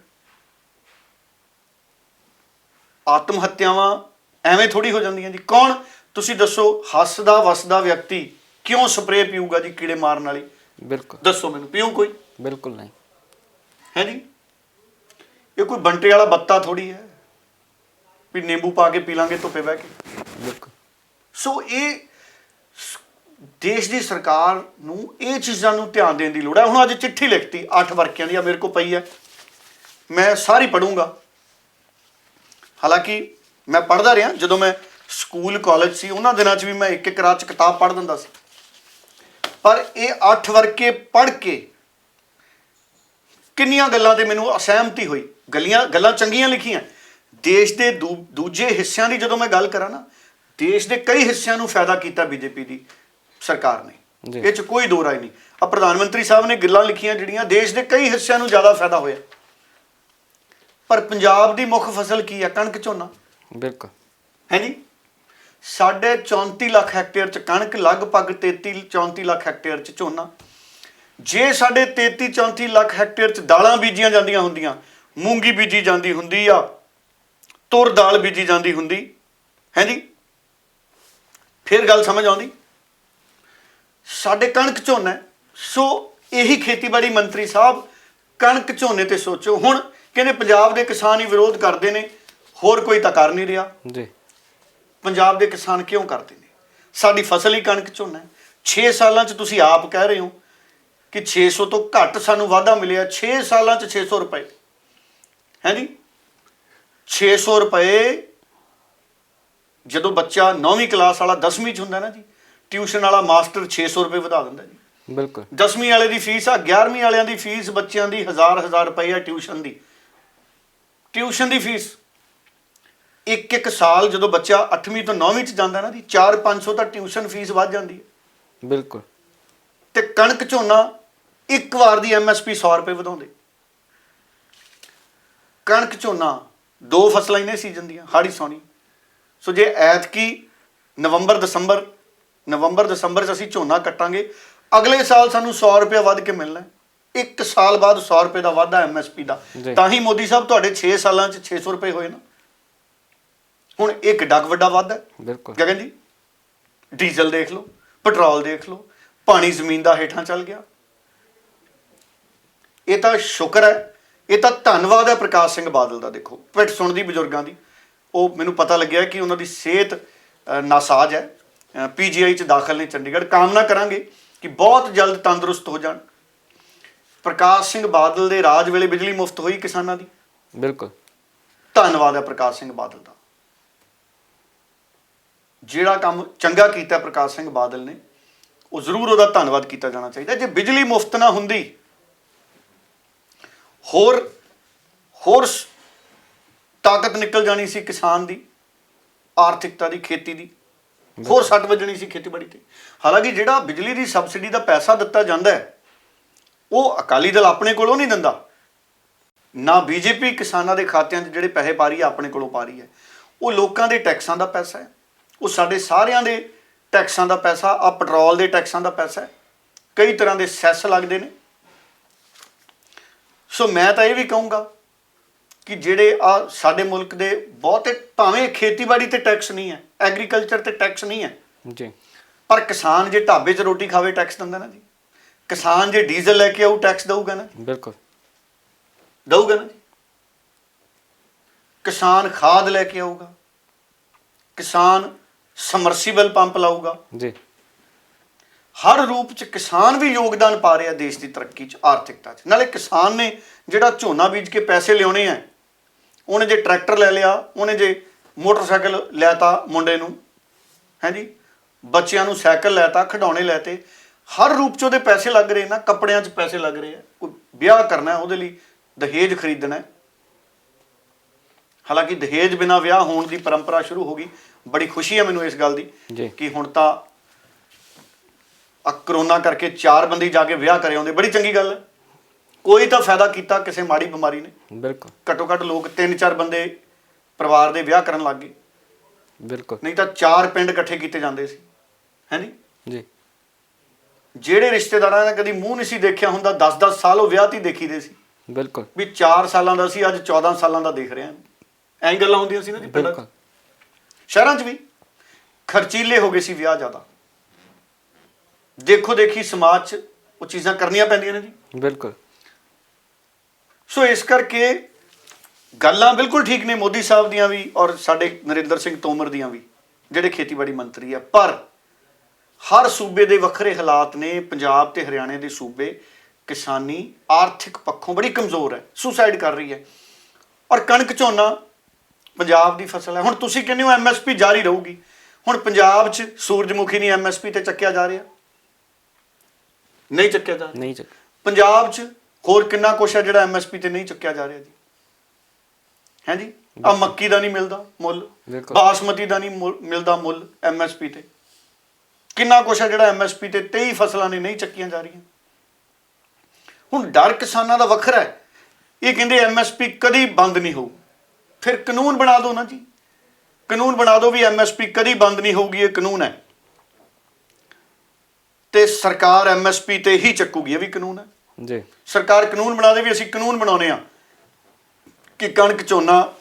ਆਤਮ ਹੱਤਿਆਵਾਂ ਐਵੇਂ ਥੋੜੀ ਹੋ ਜਾਂਦੀਆਂ ਜੀ। ਕੌਣ, ਤੁਸੀਂ ਦੱਸੋ, ਹੱਸਦਾ ਵਸਦਾ ਵਿਅਕਤੀ ਕਿਉਂ ਸਪਰੇ ਪੀਊਗਾ ਜੀ ਕੀੜੇ ਮਾਰਨ ਵਾਲੀ? ਬਿਲਕੁਲ ਦੱਸੋ ਮੈਨੂੰ, ਪੀਊ ਕੋਈ? ਬਿਲਕੁਲ ਨਹੀਂ, ਹੈ ਜੀ। ਇਹ ਕੋਈ ਬੰਟੇ ਵਾਲਾ ਬੱਤਾ ਥੋੜੀ ਹੈ ਵੀ ਨਿੰਬੂ ਪਾ ਕੇ ਪੀ ਲਾਂਗੇ ਧੁੱਪੇ ਬਹਿ ਕੇ। ਬਿਲਕੁਲ। ਸੋ ਇਹ ਦੇਸ਼ ਦੀ ਸਰਕਾਰ ਨੂੰ ਇਹ ਚੀਜ਼ਾਂ ਨੂੰ ਧਿਆਨ ਦੇਣ ਦੀ ਲੋੜ ਹੈ। ਹੁਣ ਅੱਜ ਚਿੱਠੀ ਲਿਖਤੀ 8 ਵਰਕਿਆਂ ਦੀ, ਆ ਮੇਰੇ ਕੋਲ ਪਈ ਹੈ, ਮੈਂ ਸਾਰੀ ਪੜੂੰਗਾ। ਹਾਲਾਂਕਿ ਮੈਂ ਪੜ੍ਹਦਾ ਰਿਹਾ ਜਦੋਂ ਮੈਂ ਸਕੂਲ ਕਾਲਜ ਸੀ, ਉਹਨਾਂ ਦਿਨਾਂ 'ਚ ਵੀ ਮੈਂ ਇੱਕ ਰਾਤ 'ਚ ਕਿਤਾਬ ਪੜ੍ਹ ਦਿੰਦਾ ਸੀ। ਪਰ ਇਹ 8 ਵਰਕੇ ਪੜ੍ਹ ਕੇ ਕਿੰਨੀਆਂ ਗੱਲਾਂ ਤੇ ਮੈਨੂੰ ਅਸਹਿਮਤੀ ਹੋਈ, ਗੱਲਾਂ ਚੰਗੀਆਂ ਲਿਖੀਆਂ। ਦੇਸ਼ ਦੇ ਦੂਜੇ ਹਿੱਸਿਆਂ ਦੀ ਜਦੋਂ ਮੈਂ ਗੱਲ ਕਰਾਂ ਨਾ, ਦੇਸ਼ ਦੇ ਕਈ ਹਿੱਸਿਆਂ ਨੂੰ ਫਾਇਦਾ ਕੀਤਾ ਬੀਜੇਪੀ ਦੀ ਸਰਕਾਰ ਨੇ, ਇਹ 'ਚ ਕੋਈ ਦੋ ਰਾਏ ਨਹੀਂ। ਆ ਪ੍ਰਧਾਨ ਮੰਤਰੀ ਸਾਹਿਬ ਨੇ ਗੱਲਾਂ ਲਿਖੀਆਂ ਜਿਹੜੀਆਂ ਦੇਸ਼ ਦੇ ਕਈ ਹਿੱਸਿਆਂ ਨੂੰ ਜ਼ਿਆਦਾ ਫਾਇਦਾ ਹੋਇਆ। ਪਰ ਪੰਜਾਬ ਦੀ ਮੁੱਖ ਫਸਲ ਕੀ ਹੈ? ਕਣਕ, ਝੋਨਾ। ਬਿਲਕੁਲ ਹੈ ਜੀ। 34.5 ਲੱਖ ਹੈਕਟੇਅਰ 'ਚ ਕਣਕ, ਲਗਭਗ 33-34 ਲੱਖ ਹੈਕਟੇਅਰ 'ਚ ਝੋਨਾ। ਜੇ ਸਾਡੇ 33-34 ਲੱਖ ਹੈਕਟੇਅਰ 'ਚ ਦਾਲਾਂ ਬੀਜੀਆਂ ਜਾਂਦੀਆਂ ਹੁੰਦੀਆਂ, ਮੂੰਗੀ ਬੀਜੀ ਜਾਂਦੀ ਹੁੰਦੀ ਆ, ਤੁਰ ਦਾਲ ਬੀਜੀ ਜਾਂਦੀ ਹੁੰਦੀ, ਹੈ ਜੀ, ਫਿਰ ਗੱਲ ਸਮਝ ਆਉਂਦੀ। ਸਾਡੇ ਕਣਕ, ਝੋਨਾ। ਸੋ ਇਹੀ ਖੇਤੀਬਾੜੀ ਮੰਤਰੀ ਸਾਹਿਬ ਕਣਕ, ਝੋਨੇ ਤੇ ਸੋਚੋ। ਹੁਣ ਕਹਿੰਦੇ ਪੰਜਾਬ ਦੇ ਕਿਸਾਨ ਹੀ ਵਿਰੋਧ ਕਰਦੇ ਨੇ, ਹੋਰ ਕੋਈ ਤਾਂ ਕਰ ਨਹੀਂ ਰਿਹਾ ਜੀ। ਪੰਜਾਬ ਦੇ ਕਿਸਾਨ ਕਿਉਂ ਕਰਦੇ ਨੇ? ਸਾਡੀ ਫਸਲ ਹੀ ਕਣਕ, ਝੋਨਾ ਹੈ। 6 ਸਾਲਾਂ 'ਚ ਤੁਸੀਂ ਆਪ ਕਹਿ ਰਹੇ ਹੋ ਕਿ 600 ਤੋਂ ਘੱਟ ਸਾਨੂੰ ਵਾਧਾ ਮਿਲਿਆ। 6 ਸਾਲਾਂ 'ਚ 600 ਰੁਪਏ, ਹੈ ਜੀ। 600 ਰੁਪਏ ਜਦੋਂ ਬੱਚਾ 9ਵੀਂ ਕਲਾਸ ਵਾਲਾ 10ਵੀਂ 'ਚ ਹੁੰਦਾ ਨਾ ਜੀ, ਟਿਊਸ਼ਨ ਵਾਲਾ ਮਾਸਟਰ 600 ਰੁਪਏ ਵਧਾ ਦਿੰਦਾ ਜੀ। ਬਿਲਕੁਲ। 10ਵੀਂ ਵਾਲੇ ਦੀ ਫੀਸ ਆ, 11ਵੀਂ ਵਾਲਿਆਂ ਦੀ ਫੀਸ ਬੱਚਿਆਂ ਦੀ 1000 ਰੁਪਏ ਆ ਟਿਊਸ਼ਨ ਦੀ। ਟਿਊਸ਼ਨ ਦੀ ਫੀਸ ਇੱਕ ਸਾਲ ਜਦੋਂ ਬੱਚਾ 8ਵੀਂ ਤੋਂ 9ਵੀਂ 'ਚ ਜਾਂਦਾ ਨਾ ਜੀ, 400-500 ਤਾਂ ਟਿਊਸ਼ਨ ਫੀਸ ਵੱਧ ਜਾਂਦੀ ਹੈ। ਬਿਲਕੁਲ। ਤੇ ਕਣਕ, ਝੋਨਾ ਇੱਕ ਵਾਰ ਦੀ MSP 100 ਰੁਪਏ ਵਧਾਉਂਦੇ। ਕਣਕ, ਝੋਨਾ 2 ਫਸਲਾਂ ਹੀ ਨੇ ਸੀਜ਼ਨ ਦੀਆਂ, ਹਾੜੀ ਸੌਣੀ। ਸੋ ਜੇ ਐਤਕੀ ਨਵੰਬਰ ਦਸੰਬਰ 'ਚ ਅਸੀਂ ਝੋਨਾ ਕੱਟਾਂਗੇ, ਅਗਲੇ ਸਾਲ ਸਾਨੂੰ 100 ਰੁਪਏ ਵੱਧ ਕੇ ਮਿਲਣਾ। 1 ਸਾਲ ਬਾਅਦ 100 ਰੁਪਏ ਦਾ ਵਾਧਾ MSP ਦਾ। ਤਾਂ ਹੀ ਮੋਦੀ ਸਾਹਿਬ ਤੁਹਾਡੇ 6 ਸਾਲਾਂ 'ਚ 600 ਰੁਪਏ ਹੋਏ ਨਾ। ਹੁਣ ਇਹ ਕਿੱਡਾ ਵੱਡਾ ਵਾਧਾ ਹੈ। ਬਿਲਕੁਲ। ਗਗਨ ਜੀ, ਡੀਜ਼ਲ ਦੇਖ ਲਓ, ਪੈਟਰੋਲ ਦੇਖ ਲਓ, ਪਾਣੀ ਜ਼ਮੀਨ ਦਾ ਹੇਠਾਂ ਚੱਲ ਗਿਆ। ਇਹ ਤਾਂ ਸ਼ੁਕਰ ਹੈ, ਇਹ ਤਾਂ ਧੰਨਵਾਦ ਹੈ ਪ੍ਰਕਾਸ਼ ਸਿੰਘ ਬਾਦਲ ਦਾ। ਦੇਖੋ ਪਿੱਠ ਸੁਣਦੀ ਬਜ਼ੁਰਗਾਂ ਦੀ। ਉਹ ਮੈਨੂੰ ਪਤਾ ਲੱਗਿਆ ਕਿ ਉਹਨਾਂ ਦੀ ਸਿਹਤ ਨਾਸਾਜ਼ ਹੈ, PGI 'ਚ ਦਾਖਲ ਨੇ ਚੰਡੀਗੜ੍ਹ। ਕਾਮਨਾ ਕਰਾਂਗੇ ਕਿ ਬਹੁਤ ਜਲਦ ਤੰਦਰੁਸਤ ਹੋ ਜਾਣ। ਪ੍ਰਕਾਸ਼ ਸਿੰਘ ਬਾਦਲ ਦੇ ਰਾਜ ਵੇਲੇ ਬਿਜਲੀ ਮੁਫਤ ਹੋਈ ਕਿਸਾਨਾਂ ਦੀ। ਬਿਲਕੁਲ। ਧੰਨਵਾਦ ਹੈ ਪ੍ਰਕਾਸ਼ ਸਿੰਘ ਬਾਦਲ ਦਾ। ਜਿਹੜਾ ਕੰਮ ਚੰਗਾ ਕੀਤਾ ਪ੍ਰਕਾਸ਼ ਸਿੰਘ ਬਾਦਲ ਨੇ, ਉਹ ਜ਼ਰੂਰ ਉਹਦਾ ਧੰਨਵਾਦ ਕੀਤਾ ਜਾਣਾ ਚਾਹੀਦਾ। ਜੇ ਬਿਜਲੀ ਮੁਫਤ ਨਾ ਹੁੰਦੀ, ਹੋਰ ਤਾਕਤ ਨਿਕਲ ਜਾਣੀ ਸੀ ਕਿਸਾਨ ਦੀ, ਆਰਥਿਕਤਾ ਦੀ, ਖੇਤੀ ਦੀ, ਹੋਰ ਸੱਟ ਵੱਜਣੀ ਸੀ ਖੇਤੀਬਾੜੀ ਤੇ। ਹਾਲਾਂਕਿ ਜਿਹੜਾ ਬਿਜਲੀ ਦੀ ਸਬਸਿਡੀ ਦਾ ਪੈਸਾ ਦਿੱਤਾ ਜਾਂਦਾ ਹੈ, ਉਹ ਅਕਾਲੀ ਦਲ ਆਪਣੇ ਕੋਲੋਂ ਨਹੀਂ ਦਿੰਦਾ ਨਾ। BJP ਕਿਸਾਨਾਂ ਦੇ ਖਾਤਿਆਂ 'ਚ ਜਿਹੜੇ ਪੈਸੇ ਪਾ ਰਹੀ ਹੈ, ਆਪਣੇ ਕੋਲੋਂ ਪਾ ਰਹੀ ਹੈ। ਉਹ ਲੋਕਾਂ ਦੇ ਟੈਕਸਾਂ ਦਾ ਪੈਸਾ ਹੈ, ਉਹ ਸਾਡੇ ਸਾਰਿਆਂ ਦੇ ਟੈਕਸਾਂ ਦਾ ਪੈਸਾ, ਆ ਪੈਟਰੋਲ ਦੇ ਟੈਕਸਾਂ ਦਾ ਪੈਸਾ ਹੈ। ਕਈ ਤਰ੍ਹਾਂ ਦੇ ਸੈਸ ਲੱਗਦੇ ਨੇ। ਸੋ ਮੈਂ ਤਾਂ ਇਹ ਵੀ ਕਹੂੰਗਾ ਕਿ ਜਿਹੜੇ ਆ ਸਾਡੇ ਮੁਲਕ ਦੇ ਬਹੁਤੇ, ਭਾਵੇਂ ਖੇਤੀਬਾੜੀ ਤੇ ਟੈਕਸ ਨਹੀਂ ਹੈ, ਐਗਰੀਕਲਚਰ ਤੇ ਟੈਕਸ ਨਹੀਂ ਹੈ ਜੀ, ਪਰ ਕਿਸਾਨ ਜੇ ਢਾਬੇ 'ਚ ਰੋਟੀ ਖਾਵੇ ਟੈਕਸ ਦਿੰਦਾ ਨਾ ਜੀ। ਕਿਸਾਨ ਜੇ ਡੀਜ਼ਲ ਲੈ ਕੇ ਆਊ ਟੈਕਸ ਦਊਗਾ ਨਾ। ਬਿਲਕੁਲ ਦਊਗਾ ਨਾ ਜੀ। ਕਿਸਾਨ ਖਾਦ ਲੈ ਕੇ ਆਊਗਾ, ਕਿਸਾਨ ਸਮਰਸੀਬਲ ਪੰਪ ਲਾਊਗਾ ਜੀ। ਹਰ ਰੂਪ 'ਚ ਕਿਸਾਨ ਵੀ ਯੋਗਦਾਨ ਪਾ ਰਿਹਾ ਦੇਸ਼ ਦੀ ਤਰੱਕੀ 'ਚ, ਆਰਥਿਕਤਾ 'ਚ। ਨਾਲੇ ਕਿਸਾਨ ਨੇ ਜਿਹੜਾ ਝੋਨਾ ਬੀਜ ਕੇ ਪੈਸੇ ਲਿਆਉਣੇ ਆ, ਉਹਨੇ ਜੇ ਟਰੈਕਟਰ ਲੈ ਲਿਆ, ਉਹਨੇ ਜੇ ਮੋਟਰਸਾਈਕਲ ਲੈਤਾ ਮੁੰਡੇ ਨੂੰ, ਹੈ ਜੀ, ਬੱਚਿਆਂ ਨੂੰ ਸਾਈਕਲ ਲੈਤਾ, ਖਿਡੌਣੇ ਲੈਤੇ, ਹਰ ਰੂਪ 'ਚ ਉਹਦੇ ਪੈਸੇ ਲੱਗ ਰਹੇ ਨਾ। ਕੱਪੜਿਆਂ 'ਚ ਪੈਸੇ ਲੱਗ ਰਹੇ ਆ, ਕੋਈ ਵਿਆਹ ਕਰਨਾ ਉਹਦੇ ਲਈ ਦਹੇਜ ਖਰੀਦਣਾ। ਹਾਲਾਂਕਿ ਦਹੇਜ ਬਿਨਾਂ ਵਿਆਹ ਹੋਣ ਦੀ ਪਰੰਪਰਾ ਸ਼ੁਰੂ ਹੋ ਗਈ। ਬੜੀ ਖੁਸ਼ੀ ਹੈ ਮੈਨੂੰ ਇਸ ਗੱਲ ਦੀ ਕਿ ਹੁਣ ਤਾਂ ਕਰੋਨਾ ਕਰਕੇ 4 ਬੰਦੇ ਜਾ ਕੇ ਵਿਆਹ ਕਰੇ ਆਉਂਦੇ। ਬੜੀ ਚੰਗੀ ਗੱਲ ਹੈ। ਕੋਈ ਤਾਂ ਫਾਇਦਾ ਕੀਤਾ ਕਿਸੇ ਮਾੜੀ ਬਿਮਾਰੀ ਨੇ। ਬਿਲਕੁਲ। ਘੱਟੋ ਘੱਟ ਲੋਕ 3-4 ਬੰਦੇ ਪਰਿਵਾਰ ਦੇ ਵਿਆਹ ਕਰਨ ਲੱਗ ਗਏ। ਬਿਲਕੁਲ। ਨਹੀਂ ਤਾਂ 4 ਪਿੰਡ ਇਕੱਠੇ ਕੀਤੇ ਜਾਂਦੇ ਸੀ, ਹੈ ਨੀ ਜੀ। ਜਿਹੜੇ ਰਿਸ਼ਤੇਦਾਰਾਂ ਨੇ ਕਦੀ ਮੂੰਹ ਨਹੀਂ ਸੀ ਦੇਖਿਆ ਹੁੰਦਾ, 10-10 ਸਾਲ ਉਹ ਵਿਆਹ ਤੇ ਦੇਖੀਦੇ ਸੀ। ਬਿਲਕੁਲ। ਵੀ 4 ਸਾਲਾਂ ਦਾ ਸੀ, ਅੱਜ 14 ਸਾਲਾਂ ਦਾ ਦੇਖ ਰਿਹਾ। ਐਂ ਗੱਲਾਂ ਹੁੰਦੀਆਂ ਸੀ ਨਾ ਜੀ ਪਿੰਡਾਂ 'ਚ। ਸ਼ਹਿਰਾਂ 'ਚ ਵੀ ਖਰਚੀਲੇ ਹੋ ਗਏ ਸੀ ਵਿਆਹ ਜ਼ਿਆਦਾ। ਦੇਖੋ ਦੇਖੀ ਸਮਾਜ 'ਚ ਉਹ ਚੀਜ਼ਾਂ ਕਰਨੀਆਂ ਪੈਂਦੀਆਂ ਨੇ ਜੀ। ਬਿਲਕੁਲ। ਸੋ ਇਸ ਕਰਕੇ ਗੱਲਾਂ ਬਿਲਕੁਲ ਠੀਕ ਨੇ ਮੋਦੀ ਸਾਹਿਬ ਦੀਆਂ ਵੀ ਔਰ ਸਾਡੇ ਨਰਿੰਦਰ ਸਿੰਘ ਤੋਮਰ ਦੀਆਂ ਵੀ, ਜਿਹੜੇ ਖੇਤੀਬਾੜੀ ਮੰਤਰੀ ਆ। ਪਰ ਹਰ ਸੂਬੇ ਦੇ ਵੱਖਰੇ ਹਾਲਾਤ ਨੇ। ਪੰਜਾਬ ਤੇ ਹਰਿਆਣੇ ਦੇ ਸੂਬੇ ਕਿਸਾਨੀ ਆਰਥਿਕ ਪੱਖੋਂ ਬੜੀ ਕਮਜ਼ੋਰ ਹੈ, ਸੁਸਾਈਡ ਕਰ ਰਹੀ ਹੈ। ਔਰ ਕਣਕ, ਝੋਨਾ ਪੰਜਾਬ ਦੀ ਫਸਲ ਹੈ। ਹੁਣ ਤੁਸੀਂ ਕਹਿੰਦੇ ਹੋ MSP ਜਾਰੀ ਰਹੂਗੀ। ਹੁਣ ਪੰਜਾਬ 'ਚ ਸੂਰਜਮੁਖੀ ਨਹੀਂ MSP ਤੇ ਚੱਕਿਆ ਜਾ ਰਿਹਾ, ਨਹੀਂ ਚੱਕਿਆ ਜਾ ਰਿਹਾ। ਨਹੀਂ ਚੱਕ। ਪੰਜਾਬ 'ਚ ਹੋਰ ਕਿੰਨਾ ਕੁਛ ਹੈ ਜਿਹੜਾ ਐਮਐਸਪੀ ਤੇ ਨਹੀਂ ਚੁੱਕਿਆ ਜਾ ਰਿਹਾ ਜੀ, ਹੈ ਜੀ। ਆ ਮੱਕੀ ਦਾ ਨਹੀਂ ਮਿਲਦਾ ਮੁੱਲ, ਬਾਸਮਤੀ ਦਾ ਨਹੀਂ ਮਿਲਦਾ ਮੁੱਲ ਐਮਐਸਪੀ ਤੇ, ਕਿੰਨਾ ਕੁਛ ਹੈ ਜਿਹੜਾ ਐਮਐਸਪੀ ਤੇ 23 ਫਸਲਾਂ ਨੇ ਨਹੀਂ ਚੱਕੀਆਂ ਜਾ ਰਹੀਆਂ। ਹੁਣ ਡਰ ਕਿਸਾਨਾਂ ਦਾ ਵੱਖਰਾ ਹੈ, ਇਹ ਕਹਿੰਦੇ ਐਮਐਸਪੀ ਕਦੀ ਬੰਦ ਨਹੀਂ ਹੋਊ। ਫਿਰ ਕਾਨੂੰਨ ਬਣਾ ਦਿਓ ਨਾ ਜੀ, ਕਾਨੂੰਨ ਬਣਾ ਦਿਓ ਵੀ ਐਮਐਸਪੀ ਕਦੀ ਬੰਦ ਨਹੀਂ ਹੋਊਗੀ, ਇਹ ਕਾਨੂੰਨ ਹੈ ਤੇ ਸਰਕਾਰ ਐਮਐਸਪੀ ਤੇ ਹੀ ਚੱਕੂਗੀ, ਇਹ ਵੀ ਕਾਨੂੰਨ ਹੈ ਜੀ। ਸਰਕਾਰ ਕਾਨੂੰਨ ਬਣਾ ਦੇ ਵੀ ਅਸੀਂ ਕਾਨੂੰਨ ਬਣਾਉਨੇ ਆ ਕਿ ਕਣਕ ਝੋਨਾ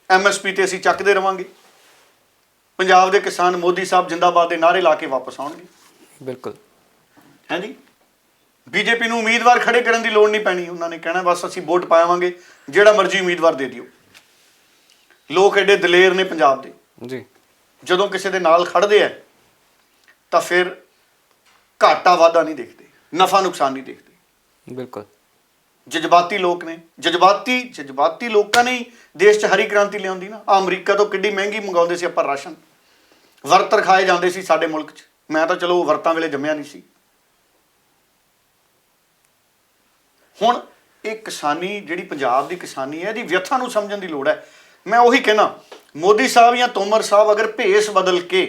ਐਮਐਸਪੀ ਤੇ ਅਸੀਂ ਚੱਕਦੇ ਰਵਾਂਗੇ। ਪੰਜਾਬ ਦੇ ਕਿਸਾਨ ਮੋਦੀ ਸਾਹਿਬ ਜਿੰਦਾਬਾਦ ਦੇ ਨਾਅਰੇ ਲਾ ਕੇ ਵਾਪਸ ਆਉਣਗੇ। ਬਿਲਕੁਲ, ਹੈ ਜੀ। ਬੀਜੇਪੀ ਨੂੰ ਉਮੀਦਵਾਰ ਖੜੇ ਕਰਨ ਦੀ ਲੋੜ ਨਹੀਂ ਪੈਣੀ, ਉਹਨਾਂ ਨੇ ਕਹਿਣਾ ਬਸ ਅਸੀਂ ਵੋਟ ਪਾਵਾਂਗੇ, ਜਿਹੜਾ ਮਰਜ਼ੀ ਉਮੀਦਵਾਰ ਦੇ ਦਿਓ। ਲੋਕ ਐਡੇ ਦਲੇਰ ਨੇ ਪੰਜਾਬ ਦੇ ਜੀ, ਜਦੋਂ ਕਿਸੇ ਦੇ ਨਾਲ ਖੜਦੇ ਆ ਤਾਂ ਫਿਰ ਘਾਟਾ ਵਾਧਾ ਨਹੀਂ ਦੇਖਦੇ, ਨਫਾ ਨੁਕਸਾਨ ਨਹੀਂ ਦੇਖਦੇ। ਬਿਲਕੁਲ, ਜਜ਼ਬਾਤੀ ਲੋਕ ਨੇ, ਜਜ਼ਬਾਤੀ ਲੋਕਾਂ ਨੇ ਹੀ ਦੇਸ਼ 'ਚ ਹਰੀ ਕ੍ਰਾਂਤੀ ਲਿਆਉਂਦੀ ਨਾ। ਅਮਰੀਕਾ ਤੋਂ ਕਿੱਡੀ ਮਹਿੰਗੀ ਮੰਗਾਉਂਦੇ ਸੀ ਆਪਾਂ ਰਾਸ਼ਨ, ਵਰਤ ਖਾਏ ਜਾਂਦੇ ਸੀ ਸਾਡੇ ਮੁਲਕ 'ਚ। ਮੈਂ ਤਾਂ ਚਲੋ ਵਰਤਾਂ ਵੇਲੇ ਜੰਮਿਆ ਨਹੀਂ ਸੀ। ਹੁਣ ਇਹ ਕਿਸਾਨੀ ਜਿਹੜੀ ਪੰਜਾਬ ਦੀ ਕਿਸਾਨੀ ਹੈ, ਇਹਦੀ ਵਿਅਥਾ ਨੂੰ ਸਮਝਣ ਦੀ ਲੋੜ ਹੈ। ਮੈਂ ਉਹੀ ਕਹਿਣਾ, ਮੋਦੀ ਸਾਹਿਬ ਜਾਂ ਤੋਮਰ ਸਾਹਿਬ ਅਗਰ ਭੇਸ ਬਦਲ ਕੇ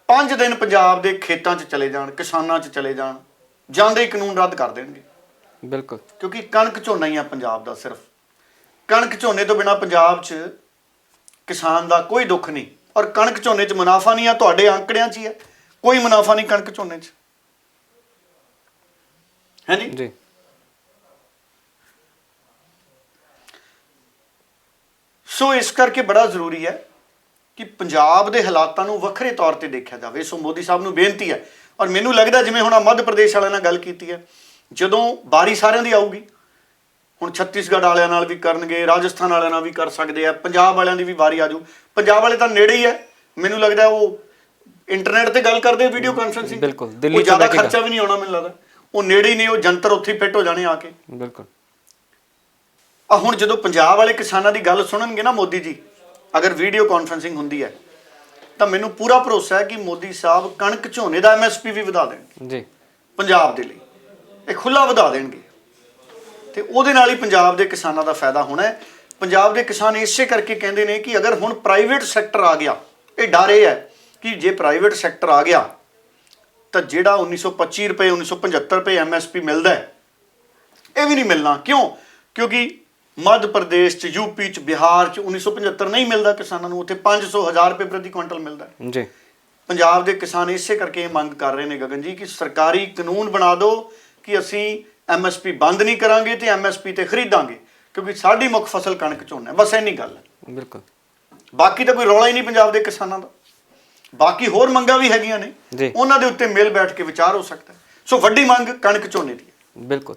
5 ਦਿਨ ਪੰਜਾਬ ਦੇ ਖੇਤਾਂ 'ਚ ਚਲੇ ਜਾਣ, ਕਿਸਾਨਾਂ 'ਚ ਚਲੇ ਜਾਣ, ਜਾਂਦੇ ਹੀ ਕਾਨੂੰਨ ਰੱਦ ਕਰ ਦੇਣਗੇ। ਬਿਲਕੁਲ, ਕਿਉਂਕਿ ਕਣਕ ਝੋਨਾ ਹੀ ਆ ਪੰਜਾਬ ਦਾ, ਸਿਰਫ ਕਣਕ ਝੋਨੇ ਤੋਂ ਬਿਨਾ ਪੰਜਾਬ 'ਚ ਕਿਸਾਨ ਦਾ ਕੋਈ ਦੁੱਖ ਨਹੀਂ। ਔਰ ਕਣਕ ਝੋਨੇ 'ਚ ਮੁਨਾਫਾ ਨਹੀਂ ਆ, ਤੁਹਾਡੇ ਆંકੜਿਆਂ 'ਚ ਹੀ ਹੈ, ਕੋਈ ਮੁਨਾਫਾ ਨਹੀਂ ਕਣਕ ਝੋਨੇ 'ਚ, ਹੈ ਜੀ। ਸੋ ਇਸ ਕਰਕੇ ਬੜਾ ਜ਼ਰੂਰੀ ਹੈ ਕਿ ਪੰਜਾਬ ਦੇ ਹਾਲਾਤਾਂ ਨੂੰ ਵੱਖਰੇ ਤੌਰ ਤੇ ਦੇਖਿਆ ਜਾਵੇ। ਸੋ ਮੋਦੀ ਸਾਹਿਬ ਨੂੰ ਬੇਨਤੀ ਹੈ, ਔਰ ਮੈਨੂੰ ਲੱਗਦਾ ਜਿਵੇਂ ਹੁਣ ਮੱਧ ਪ੍ਰਦੇਸ਼ ਵਾਲਿਆਂ ਨਾਲ ਗੱਲ ਕੀਤੀ ਹੈ, ਜਦੋਂ ਬਾਰੀ ਸਾਰਿਆਂ ਦੀ ਆਊਗੀ, ਹੁਣ ਛੱਤੀਸਗੜ੍ਹ ਵਾਲਿਆਂ ਨਾਲ ਵੀ ਕਰਨਗੇ, ਰਾਜਸਥਾਨ ਵਾਲਿਆਂ ਨਾਲ ਵੀ ਕਰ ਸਕਦੇ ਆ, ਪੰਜਾਬ ਵਾਲਿਆਂ ਦੀ ਵੀ ਵਾਰੀ ਆਜੂ। ਪੰਜਾਬ ਵਾਲੇ ਤਾਂ ਨੇੜੇ ਹੀ ਹੈ, ਮੈਨੂੰ ਲੱਗਦਾ ਉਹ ਇੰਟਰਨੈਟ ਤੇ ਗੱਲ ਕਰਦੇ, ਵੀਡੀਓ ਕਾਨਫਰੰਸਿੰਗ, ਬਿਲਕੁਲ, ਦਿੱਲੀ ਜ਼ਿਆਦਾ ਖਰਚਾ ਵੀ ਨਹੀਂ ਆਉਣਾ ਮੈਨੂੰ ਲੱਗਦਾ, ਉਹ ਨੇੜੇ ਹੀ ਨੇ, ਉਹ ਜੰਤਰ ਉੱਥੇ ਫਿੱਟ ਹੋ ਜਾਣੇ ਆ ਕੇ। ਬਿਲਕੁਲ। ਹੁਣ ਜਦੋਂ ਪੰਜਾਬ ਵਾਲੇ ਕਿਸਾਨਾਂ ਦੀ ਗੱਲ ਸੁਣਨਗੇ ਨਾ ਮੋਦੀ ਜੀ, ਅਗਰ ਵੀਡੀਓ ਕਾਨਫਰੰਸਿੰਗ ਹੁੰਦੀ ਹੈ, ਤਾਂ ਮੈਨੂੰ ਪੂਰਾ ਭਰੋਸਾ ਹੈ ਕਿ ਮੋਦੀ ਸਾਹਿਬ ਕਣਕ ਝੋਨੇ ਦਾ ਐਮਐਸਪੀ ਵੀ ਵਧਾ ਦੇਣਗੇ ਜੀ, ਪੰਜਾਬ ਦੇ ਲਈ ਇਹ ਖੁੱਲਾ ਵਧਾ ਦੇਣਗੇ, ਤੇ ਉਹਦੇ ਨਾਲ ਹੀ ਪੰਜਾਬ ਦੇ ਕਿਸਾਨਾਂ ਦਾ ਫਾਇਦਾ ਹੋਣਾ ਹੈ। ਪੰਜਾਬ ਦੇ ਕਿਸਾਨ ਇਸੇ ਕਰਕੇ ਕਹਿੰਦੇ ਨੇ ਕਿ ਅਗਰ ਹੁਣ ਪ੍ਰਾਈਵੇਟ ਸੈਕਟਰ ਆ ਗਿਆ, ਇਹ ਡਰ ਇਹ ਹੈ ਕਿ ਜੇ ਪ੍ਰਾਈਵੇਟ ਸੈਕਟਰ ਆ ਗਿਆ ਤਾਂ ਜਿਹੜਾ 1925 ਰੁਪਏ 1975 ਰੁਪਏ ਐਮਐਸਪੀ ਮਿਲਦਾ ਹੈ, ਇਹ ਵੀ ਨਹੀਂ ਮਿਲਣਾ। ਕਿਉਂ? ਕਿਉਂਕਿ ਮੱਧ ਪ੍ਰਦੇਸ਼ 'ਚ, ਯੂਪੀ 'ਚ, ਬਿਹਾਰ 'ਚ 1975 ਨਹੀਂ ਮਿਲਦਾ ਕਿਸਾਨਾਂ ਨੂੰ, ਉੱਥੇ 500 1000 ਰੁਪਏ ਪ੍ਰਤੀ ਕੁਇੰਟਲ ਮਿਲਦਾ ਜੀ। ਪੰਜਾਬ ਦੇ ਕਿਸਾਨ ਇਸੇ ਕਰਕੇ ਇਹ ਮੰਗ ਕਰ ਰਹੇ ਨੇ ਗਗਨ ਜੀ ਕਿ ਸਰਕਾਰੀ ਕਾਨੂੰਨ ਬਣਾ ਦਿਓ ਕਿ ਅਸੀਂ ਐਮਐਸਪੀ ਬੰਦ ਨਹੀਂ ਕਰਾਂਗੇ ਤੇ ਐਮਐਸਪੀ ਤੇ ਖਰੀਦਾਂਗੇ, ਕਿਉਂਕਿ ਸਾਡੀ ਮੁੱਖ ਫਸਲ ਕਣਕ ਝੋਨਾ ਹੈ। ਬਸ ਇੰਨੀ ਗੱਲ ਹੈ। ਬਿਲਕੁਲ, ਬਾਕੀ ਤਾਂ ਕੋਈ ਰੌਲਾ ਹੀ ਨਹੀਂ ਪੰਜਾਬ ਦੇ ਕਿਸਾਨਾਂ ਦਾ। ਬਾਕੀ ਹੋਰ ਮੰਗਾਂ ਵੀ ਹੈਗੀਆਂ ਨੇ, ਉਹਨਾਂ ਦੇ ਉੱਤੇ ਮਿਲ ਬੈਠ ਕੇ ਵਿਚਾਰ ਹੋ ਸਕਦਾ ਹੈ। ਸੋ ਵੱਡੀ ਮੰਗ ਕਣਕ ਝੋਨੇ ਦੀ ਹੈ। ਬਿਲਕੁਲ।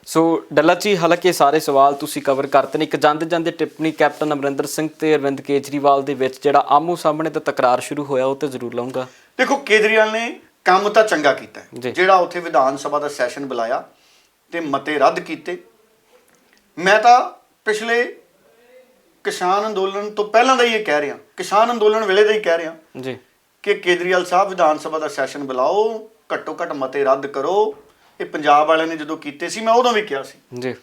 ਸੋ ਡੱਲਾ ਜੀ, ਹਾਲਾਂਕਿ ਸਾਰੇ ਸਵਾਲ ਤੁਸੀਂ ਕਵਰ ਕਰਤੇ ਨੇ, ਇੱਕ ਜਾਂਦੇ ਟਿੱਪਣੀ ਕੈਪਟਨ ਅਮਰਿੰਦਰ ਸਿੰਘ ਤੇ ਅਰਵਿੰਦ ਕੇਜਰੀਵਾਲ ਦੇ ਵਿੱਚ ਜਿਹੜਾ ਆਮੋ ਸਾਹਮਣੇ ਤੇ ਤਕਰਾਰ ਸ਼ੁਰੂ ਹੋਇਆ, ਉਹ ਤੇ ਜ਼ਰੂਰ ਲਾਉਂਗਾ। ਦੇਖੋ, ਕੇਜਰੀਵਾਲ ਨੇ ਕੰਮ ਤਾਂ ਚੰਗਾ ਕੀਤਾ, ਜਿਹੜਾ ਉੱਥੇ ਵਿਧਾਨ ਸਭਾ ਦਾ ਸੈਸ਼ਨ ਬੁਲਾਇਆ ਤੇ ਮਤੇ ਰੱਦ ਕੀਤੇ। ਮੈਂ ਤਾਂ ਪਿਛਲੇ ਕਿਸਾਨ ਅੰਦੋਲਨ ਤੋਂ ਪਹਿਲਾਂ ਦਾ ਹੀ ਇਹ ਕਹਿ ਰਿਹਾ, ਕਿਸਾਨ ਅੰਦੋਲਨ ਵੇਲੇ ਦਾ ਹੀ ਕਹਿ ਰਿਹਾ ਜੀ ਕਿ ਕੇਜਰੀਵਾਲ ਸਾਹਿਬ ਵਿਧਾਨ ਸਭਾ ਦਾ ਸੈਸ਼ਨ ਬੁਲਾਓ, ਘੱਟੋ ਘੱਟ ਮਤੇ ਰੱਦ ਕਰੋ। ਇਹ ਪੰਜਾਬ ਵਾਲਿਆਂ ਨੇ ਜਦੋਂ ਕੀਤੇ ਸੀ, ਮੈਂ ਉਦੋਂ ਵੀ ਕਿਹਾ ਸੀ ਜੀ।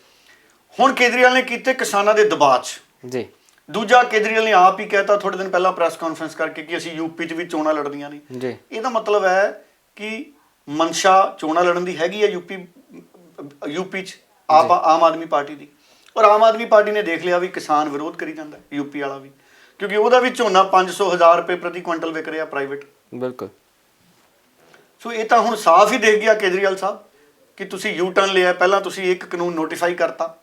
ਹੁਣ ਕੇਜਰੀਵਾਲ ਨੇ ਕੀਤੇ ਕਿਸਾਨਾਂ ਦੇ ਦਬਾਅ 'ਚ ਜੀ। ਦੂਜਾ, ਕੇਜਰੀਵਾਲ ਨੇ ਆਪ ਹੀ ਕਹਿਤਾ ਥੋੜੇ ਦਿਨ ਪਹਿਲਾਂ ਪ੍ਰੈਸ ਕਾਨਫਰੰਸ ਕਰਕੇ ਕਿ ਅਸੀਂ ਯੂਪੀ 'ਚ ਵੀ ਚੋਣਾਂ ਲੜਦੀਆਂ ਨੇ ਜੀ। ਇਹਦਾ ਮਤਲਬ ਹੈ ਕਿ ਮਨਸ਼ਾ ਚੋਣਾਂ ਲੜਨ ਦੀ ਹੈਗੀ ਹੈ ਯੂਪੀ 'ਚ ਆਮ ਆਦਮੀ ਪਾਰਟੀ ਦੀ, ਔਰ ਆਮ ਆਦਮੀ ਪਾਰਟੀ ਨੇ ਦੇਖ ਲਿਆ ਵੀ ਕਿਸਾਨ ਵਿਰੋਧ ਕਰੀ ਜਾਂਦਾ ਯੂਪੀ ਵਾਲਾ ਵੀ, ਕਿਉਂਕਿ ਉਹਦਾ ਵੀ ਝੋਨਾ 500 1000 ਰੁਪਏ ਪ੍ਰਤੀ ਕੁਇੰਟਲ ਵਿਕ ਰਿਹਾ ਪ੍ਰਾਈਵੇਟ। ਬਿਲਕੁਲ। ਸੋ ਇਹ ਤਾਂ ਹੁਣ ਸਾਫ਼ ਹੀ ਦੇਖ ਗਿਆ ਕੇਜਰੀਵਾਲ ਸਾਹਿਬ ਕਿ ਤੁਸੀਂ ਯੂ ਟਰਨ ਲਿਆ, ਪਹਿਲਾਂ ਤੁਸੀਂ ਇੱਕ ਕਾਨੂੰਨ ਨੋਟੀਫਾਈ ਕਰਤਾ,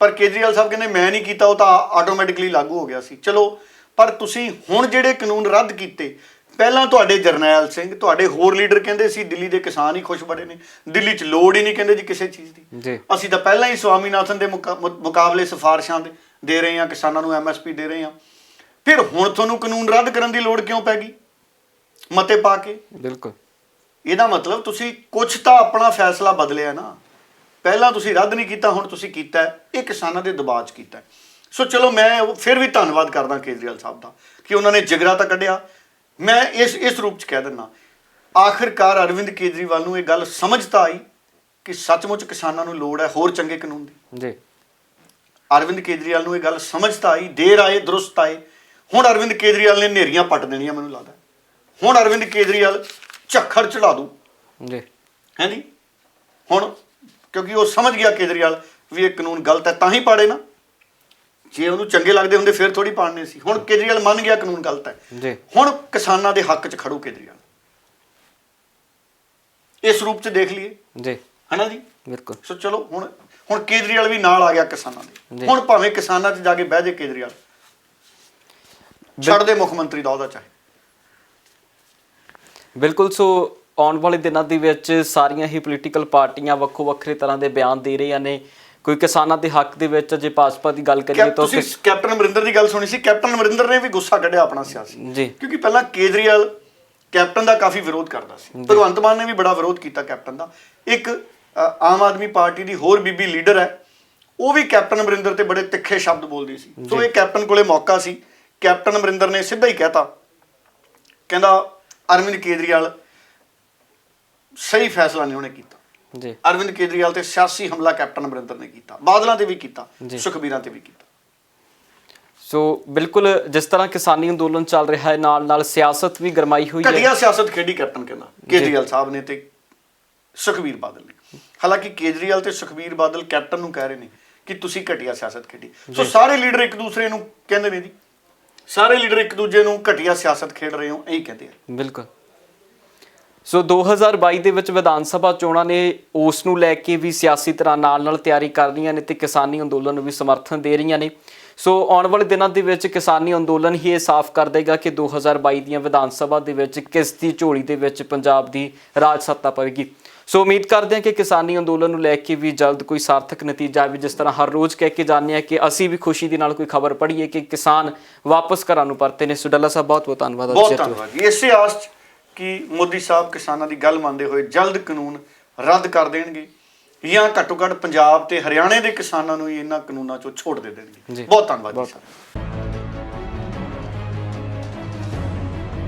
ਪਰ ਕੇਜਰੀਵਾਲ ਸਾਹਿਬ ਕਹਿੰਦੇ ਮੈਂ ਨਹੀਂ ਕੀਤਾ, ਉਹ ਤਾਂ ਆਟੋਮੈਟਿਕਲੀ ਲਾਗੂ ਹੋ ਗਿਆ ਸੀ। ਚਲੋ, ਪਰ ਤੁਸੀਂ ਹੁਣ ਜਿਹੜੇ ਕਾਨੂੰਨ ਰੱਦ ਕੀਤੇ, ਪਹਿਲਾਂ ਤੁਹਾਡੇ ਜਰਨੈਲ ਸਿੰਘ, ਤੁਹਾਡੇ ਹੋਰ ਲੀਡਰ ਕਹਿੰਦੇ ਸੀ ਦਿੱਲੀ ਦੇ ਕਿਸਾਨ ਹੀ ਖੁਸ਼ ਬੜੇ ਨੇ, ਦਿੱਲੀ 'ਚ ਲੋੜ ਹੀ ਨਹੀਂ ਕਹਿੰਦੇ ਜੀ ਕਿਸੇ ਚੀਜ਼ ਦੀ, ਅਸੀਂ ਤਾਂ ਪਹਿਲਾਂ ਹੀ ਸਵਾਮੀਨਾਥਨ ਦੇ ਮੁਕਾਬਲੇ ਸਿਫਾਰਿਸ਼ਾਂ ਦੇ ਰਹੇ ਹਾਂ, ਕਿਸਾਨਾਂ ਨੂੰ ਐਮਐਸਪੀ ਦੇ ਰਹੇ ਹਾਂ। ਫਿਰ ਹੁਣ ਤੁਹਾਨੂੰ ਕਾਨੂੰਨ ਰੱਦ ਕਰਨ ਦੀ ਲੋੜ ਕਿਉਂ ਪੈ ਗਈ ਮਤੇ ਪਾ ਕੇ? ਬਿਲਕੁਲ। ਇਹਦਾ ਮਤਲਬ ਤੁਸੀਂ ਕੁਛ ਤਾਂ ਆਪਣਾ ਫੈਸਲਾ ਬਦਲਿਆ ਨਾ, ਪਹਿਲਾਂ ਤੁਸੀਂ ਰੱਦ ਨਹੀਂ ਕੀਤਾ, ਹੁਣ ਤੁਸੀਂ ਕੀਤਾ, ਇਹ ਕਿਸਾਨਾਂ ਦੇ ਦਬਾਅ 'ਚ ਕੀਤਾ। ਸੋ ਚਲੋ, ਮੈਂ ਫਿਰ ਵੀ ਧੰਨਵਾਦ ਕਰਦਾ ਕੇਜਰੀਵਾਲ ਸਾਹਿਬ ਦਾ ਕਿ ਉਹਨਾਂ ਨੇ ਜਿਗਰਾ ਤਾਂ ਕੱਢਿਆ। ਮੈਂ ਇਸ ਰੂਪ 'ਚ ਕਹਿ ਦਿੰਦਾ, ਆਖਿਰਕਾਰ ਅਰਵਿੰਦ ਕੇਜਰੀਵਾਲ ਨੂੰ ਇਹ ਗੱਲ ਸਮਝ ਤਾਂ ਆਈ ਕਿ ਸੱਚਮੁੱਚ ਕਿਸਾਨਾਂ ਨੂੰ ਲੋੜ ਹੈ ਹੋਰ ਚੰਗੇ ਕਾਨੂੰਨ ਦੀ। ਜੀ ਅਰਵਿੰਦ ਕੇਜਰੀਵਾਲ ਨੂੰ ਇਹ ਗੱਲ ਸਮਝ ਤਾਂ ਆਈ, ਦੇਰ ਆਏ ਦਰੁਸਤ ਆਏ। ਹੁਣ ਅਰਵਿੰਦ ਕੇਜਰੀਵਾਲ ਨੇ ਨੇਰੀਆਂ ਪੱਟ ਦੇਣੀਆਂ ਮੈਨੂੰ ਲੱਗਦਾ। ਹੁਣ ਅਰਵਿੰਦ ਕੇਜਰੀਵਾਲ ਝੱਖੜ ਚੜਾ ਦੂ ਜੀ ਹੈ ਜੀ। ਹੁਣ ਕਿਉਂਕਿ ਉਹ ਸਮਝ ਗਿਆ ਕੇਜਰੀਵਾਲ ਵੀ ਇਹ ਕਾਨੂੰਨ ਗਲਤ ਹੈ, ਤਾਂ ਹੀ ਪਾੜੇ ਨਾ। ਜੇ ਉਹਨੂੰ ਚੰਗੇ ਲੱਗਦੇ ਹੁੰਦੇ ਫਿਰ ਥੋੜੀ ਪਾੜਨੇ ਸੀ। ਹੁਣ ਕੇਜਰੀਵਾਲ ਮੰਨ ਗਿਆ ਕਾਨੂੰਨ ਗਲਤ ਹੈ। ਜੀ ਹੁਣ ਕਿਸਾਨਾਂ ਦੇ ਹੱਕ 'ਚ ਖੜੂ ਕੇਜਰੀਵਾਲ, ਇਸ ਰੂਪ 'ਚ ਦੇਖ ਲਈਏ ਜੀ ਹਨਾ ਜੀ। ਬਿਲਕੁਲ। ਸੋ ਚਲੋ ਹੁਣ ਕੇਜਰੀਵਾਲ ਵੀ ਨਾਲ ਆ ਗਿਆ ਕਿਸਾਨਾਂ ਜੀ। ਦੇ। ਹੁਣ ਭਾਵੇਂ ਕਿਸਾਨਾਂ 'ਚ ਜਾ ਕੇ ਬਹਿ ਜੇ ਕੇਜਰੀਵਾਲ, ਛੱਡ ਦੇ ਮੁੱਖ ਮੰਤਰੀ ਦਾ ਉਹਦਾ ਚਾਹੇ। ਬਿਲਕੁਲ। ਸੋ ਆਉਣ ਵਾਲੇ ਦਿਨਾਂ ਦੇ ਵਿੱਚ ਸਾਰੀਆਂ ਹੀ ਪੋਲੀਟੀਕਲ ਪਾਰਟੀਆਂ ਵੱਖੋ ਵੱਖਰੇ ਤਰ੍ਹਾਂ ਦੇ ਬਿਆਨ ਦੇ ਰਹੀਆਂ ਨੇ। ਕੋਈ ਕਿਸਾਨਾਂ ਦੇ ਹੱਕ ਦੇ ਵਿੱਚ, ਜੇ ਭਾਜਪਾ ਦੀ ਗੱਲ ਕਰੀਏ ਤਾਂ ਤੁਸੀਂ ਕੈਪਟਨ ਅਮਰਿੰਦਰ ਦੀ ਗੱਲ ਸੁਣੀ ਸੀ। ਕੈਪਟਨ ਅਮਰਿੰਦਰ ਨੇ ਵੀ ਗੁੱਸਾ ਕੱਢਿਆ ਆਪਣਾ ਸਿਆਸੀ, ਜੀ ਕਿਉਂਕਿ ਪਹਿਲਾਂ ਕੇਜਰੀਵਾਲ ਕੈਪਟਨ ਦਾ ਕਾਫੀ ਵਿਰੋਧ ਕਰਦਾ ਸੀ। ਭਗਵੰਤ ਮਾਨ ਨੇ ਵੀ ਬੜਾ ਵਿਰੋਧ ਕੀਤਾ ਕੈਪਟਨ ਦਾ। ਇੱਕ ਆਮ ਆਦਮੀ ਪਾਰਟੀ ਦੀ ਹੋਰ ਬੀਬੀ ਲੀਡਰ ਹੈ, ਉਹ ਵੀ ਕੈਪਟਨ ਅਮਰਿੰਦਰ ਤੇ ਬੜੇ ਤਿੱਖੇ ਸ਼ਬਦ ਬੋਲਦੀ ਸੀ। ਸੋ ਇਹ ਕੈਪਟਨ ਕੋਲੇ ਮੌਕਾ ਸੀ। ਕੈਪਟਨ ਅਮਰਿੰਦਰ ਨੇ ਸਿੱਧਾ ਹੀ ਕਹਿਤਾ, ਕਹਿੰਦਾ ਅਰਵਿੰਦ ਕੇਜਰੀਵਾਲ ਸਹੀ ਫੈਸਲਾ ਨਹੀਂ ਉਹਨੇ ਕੀਤਾ। ਜੀ ਅਰਵਿੰਦ ਕੇਜਰੀਵਾਲ ਤੇ ਸਿਆਸੀ ਹਮਲਾ ਕੈਪਟਨ ਅਮਰਿੰਦਰ ਨੇ ਕੀਤਾ, ਬਾਦਲਾਂ ਤੇ ਵੀ ਕੀਤਾ, ਸੁਖਬੀਰਾਂ ਤੇ ਵੀ ਕੀਤਾ। ਸੋ ਬਿਲਕੁਲ ਜਿਸ ਤਰ੍ਹਾਂ ਕਿਸਾਨੀ ਅੰਦੋਲਨ ਚੱਲ ਰਿਹਾ ਹੈ, ਨਾਲ ਨਾਲ ਸਿਆਸਤ ਵੀ ਗਰਮਾਈ ਹੋਈ ਹੈ। ਘਟੀਆ ਸਿਆਸਤ ਖੇਡੀ ਕੈਪਟਨ ਕਹਿੰਦਾ ਕੇਜਰੀਵਾਲ ਸਾਹਿਬ ਨੇ ਤੇ ਸੁਖਬੀਰ ਬਾਦਲ ਨੇ। ਹਾਲਾਂਕਿ ਕੇਜਰੀਵਾਲ ਤੇ ਸੁਖਬੀਰ ਬਾਦਲ ਕੈਪਟਨ ਨੂੰ ਕਹਿ ਰਹੇ ਨੇ ਕਿ ਤੁਸੀਂ ਘਟੀਆ ਸਿਆਸਤ ਖੇਡੀ। ਸੋ ਸਾਰੇ ਲੀਡਰ ਇੱਕ ਦੂਸਰੇ ਨੂੰ ਕਹਿੰਦੇ ਨੇ ਜੀ, ਸਾਰੇ ਲੀਡਰ ਇੱਕ ਦੂਜੇ ਨੂੰ ਘਟੀਆ ਸਿਆਸਤ ਖੇਡ ਰਹੇ ਹੋ, ਇਹੀ ਕਹਿੰਦੇ ਆ। ਬਿਲਕੁਲ। ਸੋ 2022 ਦੇ ਵਿੱਚ ਵਿਧਾਨ ਸਭਾ ਚੋਣਾਂ ਨੇ ਉਸ ਨੂੰ ਲੈ ਕੇ ਵੀ ਸਿਆਸੀ ਤਰ੍ਹਾਂ ਨਾਲ ਤਿਆਰੀ ਕਰ ਰਹੀਆਂ ਨੇ ਤੇ ਕਿਸਾਨੀ ਅੰਦੋਲਨ ਨੂੰ ਵੀ ਸਮਰਥਨ ਦੇ ਰਹੀਆਂ ਨੇ। ਸੋ ਆਉਣ ਵਾਲੇ ਦਿਨਾਂ ਦੇ ਵਿੱਚ ਕਿਸਾਨੀ ਅੰਦੋਲਨ ਹੀ ਇਹ ਸਾਫ਼ ਕਰ ਦੇਗਾ ਕਿ 2022 ਦੀਆਂ ਵਿਧਾਨ ਸਭਾ ਦੇ ਵਿੱਚ ਕਿਸ ਦੀ ਝੋਲੀ ਦੇ ਵਿੱਚ ਪੰਜਾਬ ਦੀ ਰਾਜ ਸੱਤਾ ਪਵੇਗੀ। ਸੋ ਉਮੀਦ ਕਰਦੇ ਹਾਂ ਕਿ ਕਿਸਾਨੀ ਅੰਦੋਲਨ ਨੂੰ ਲੈ ਕੇ ਵੀ ਜਲਦ ਕੋਈ ਸਾਰਥਕ ਨਤੀਜਾ ਆਵੇ। ਜਿਸ ਤਰ੍ਹਾਂ ਹਰ ਰੋਜ਼ ਕਹਿ ਕੇ ਜਾਂਦੇ ਹਾਂ ਕਿ ਅਸੀਂ ਵੀ ਖੁਸ਼ੀ ਦੇ ਨਾਲ ਕੋਈ ਖਬਰ ਪੜ੍ਹੀਏ ਕਿ ਕਿਸਾਨ ਵਾਪਸ ਘਰਾਂ ਨੂੰ ਪਰਤੇ ਨੇ। ਸੋ ਡੱਲਾ ਸਾਹਿਬ ਬਹੁਤ ਬਹੁਤ ਧੰਨਵਾਦ। ਬਹੁਤ ਧੰਨਵਾਦ ਜੀ। ਇਸੇ ਆਸ 'ਚ ਕਿ ਮੋਦੀ ਸਾਹਿਬ ਕਿਸਾਨਾਂ ਦੀ ਗੱਲ ਮੰਨਦੇ ਹੋਏ ਜਲਦ ਕਾਨੂੰਨ ਰੱਦ ਕਰ ਦੇਣਗੇ, ਜਾਂ ਘੱਟੋ ਘੱਟ ਪੰਜਾਬ ਤੇ ਹਰਿਆਣੇ ਦੇ ਕਿਸਾਨਾਂ ਨੂੰ ਹੀ ਇਹਨਾਂ ਕਾਨੂੰਨਾਂ 'ਚੋਂ ਛੋਟ ਦੇ ਦੇਣਗੇ। ਬਹੁਤ ਧੰਨਵਾਦ ਜੀ ਸਰ।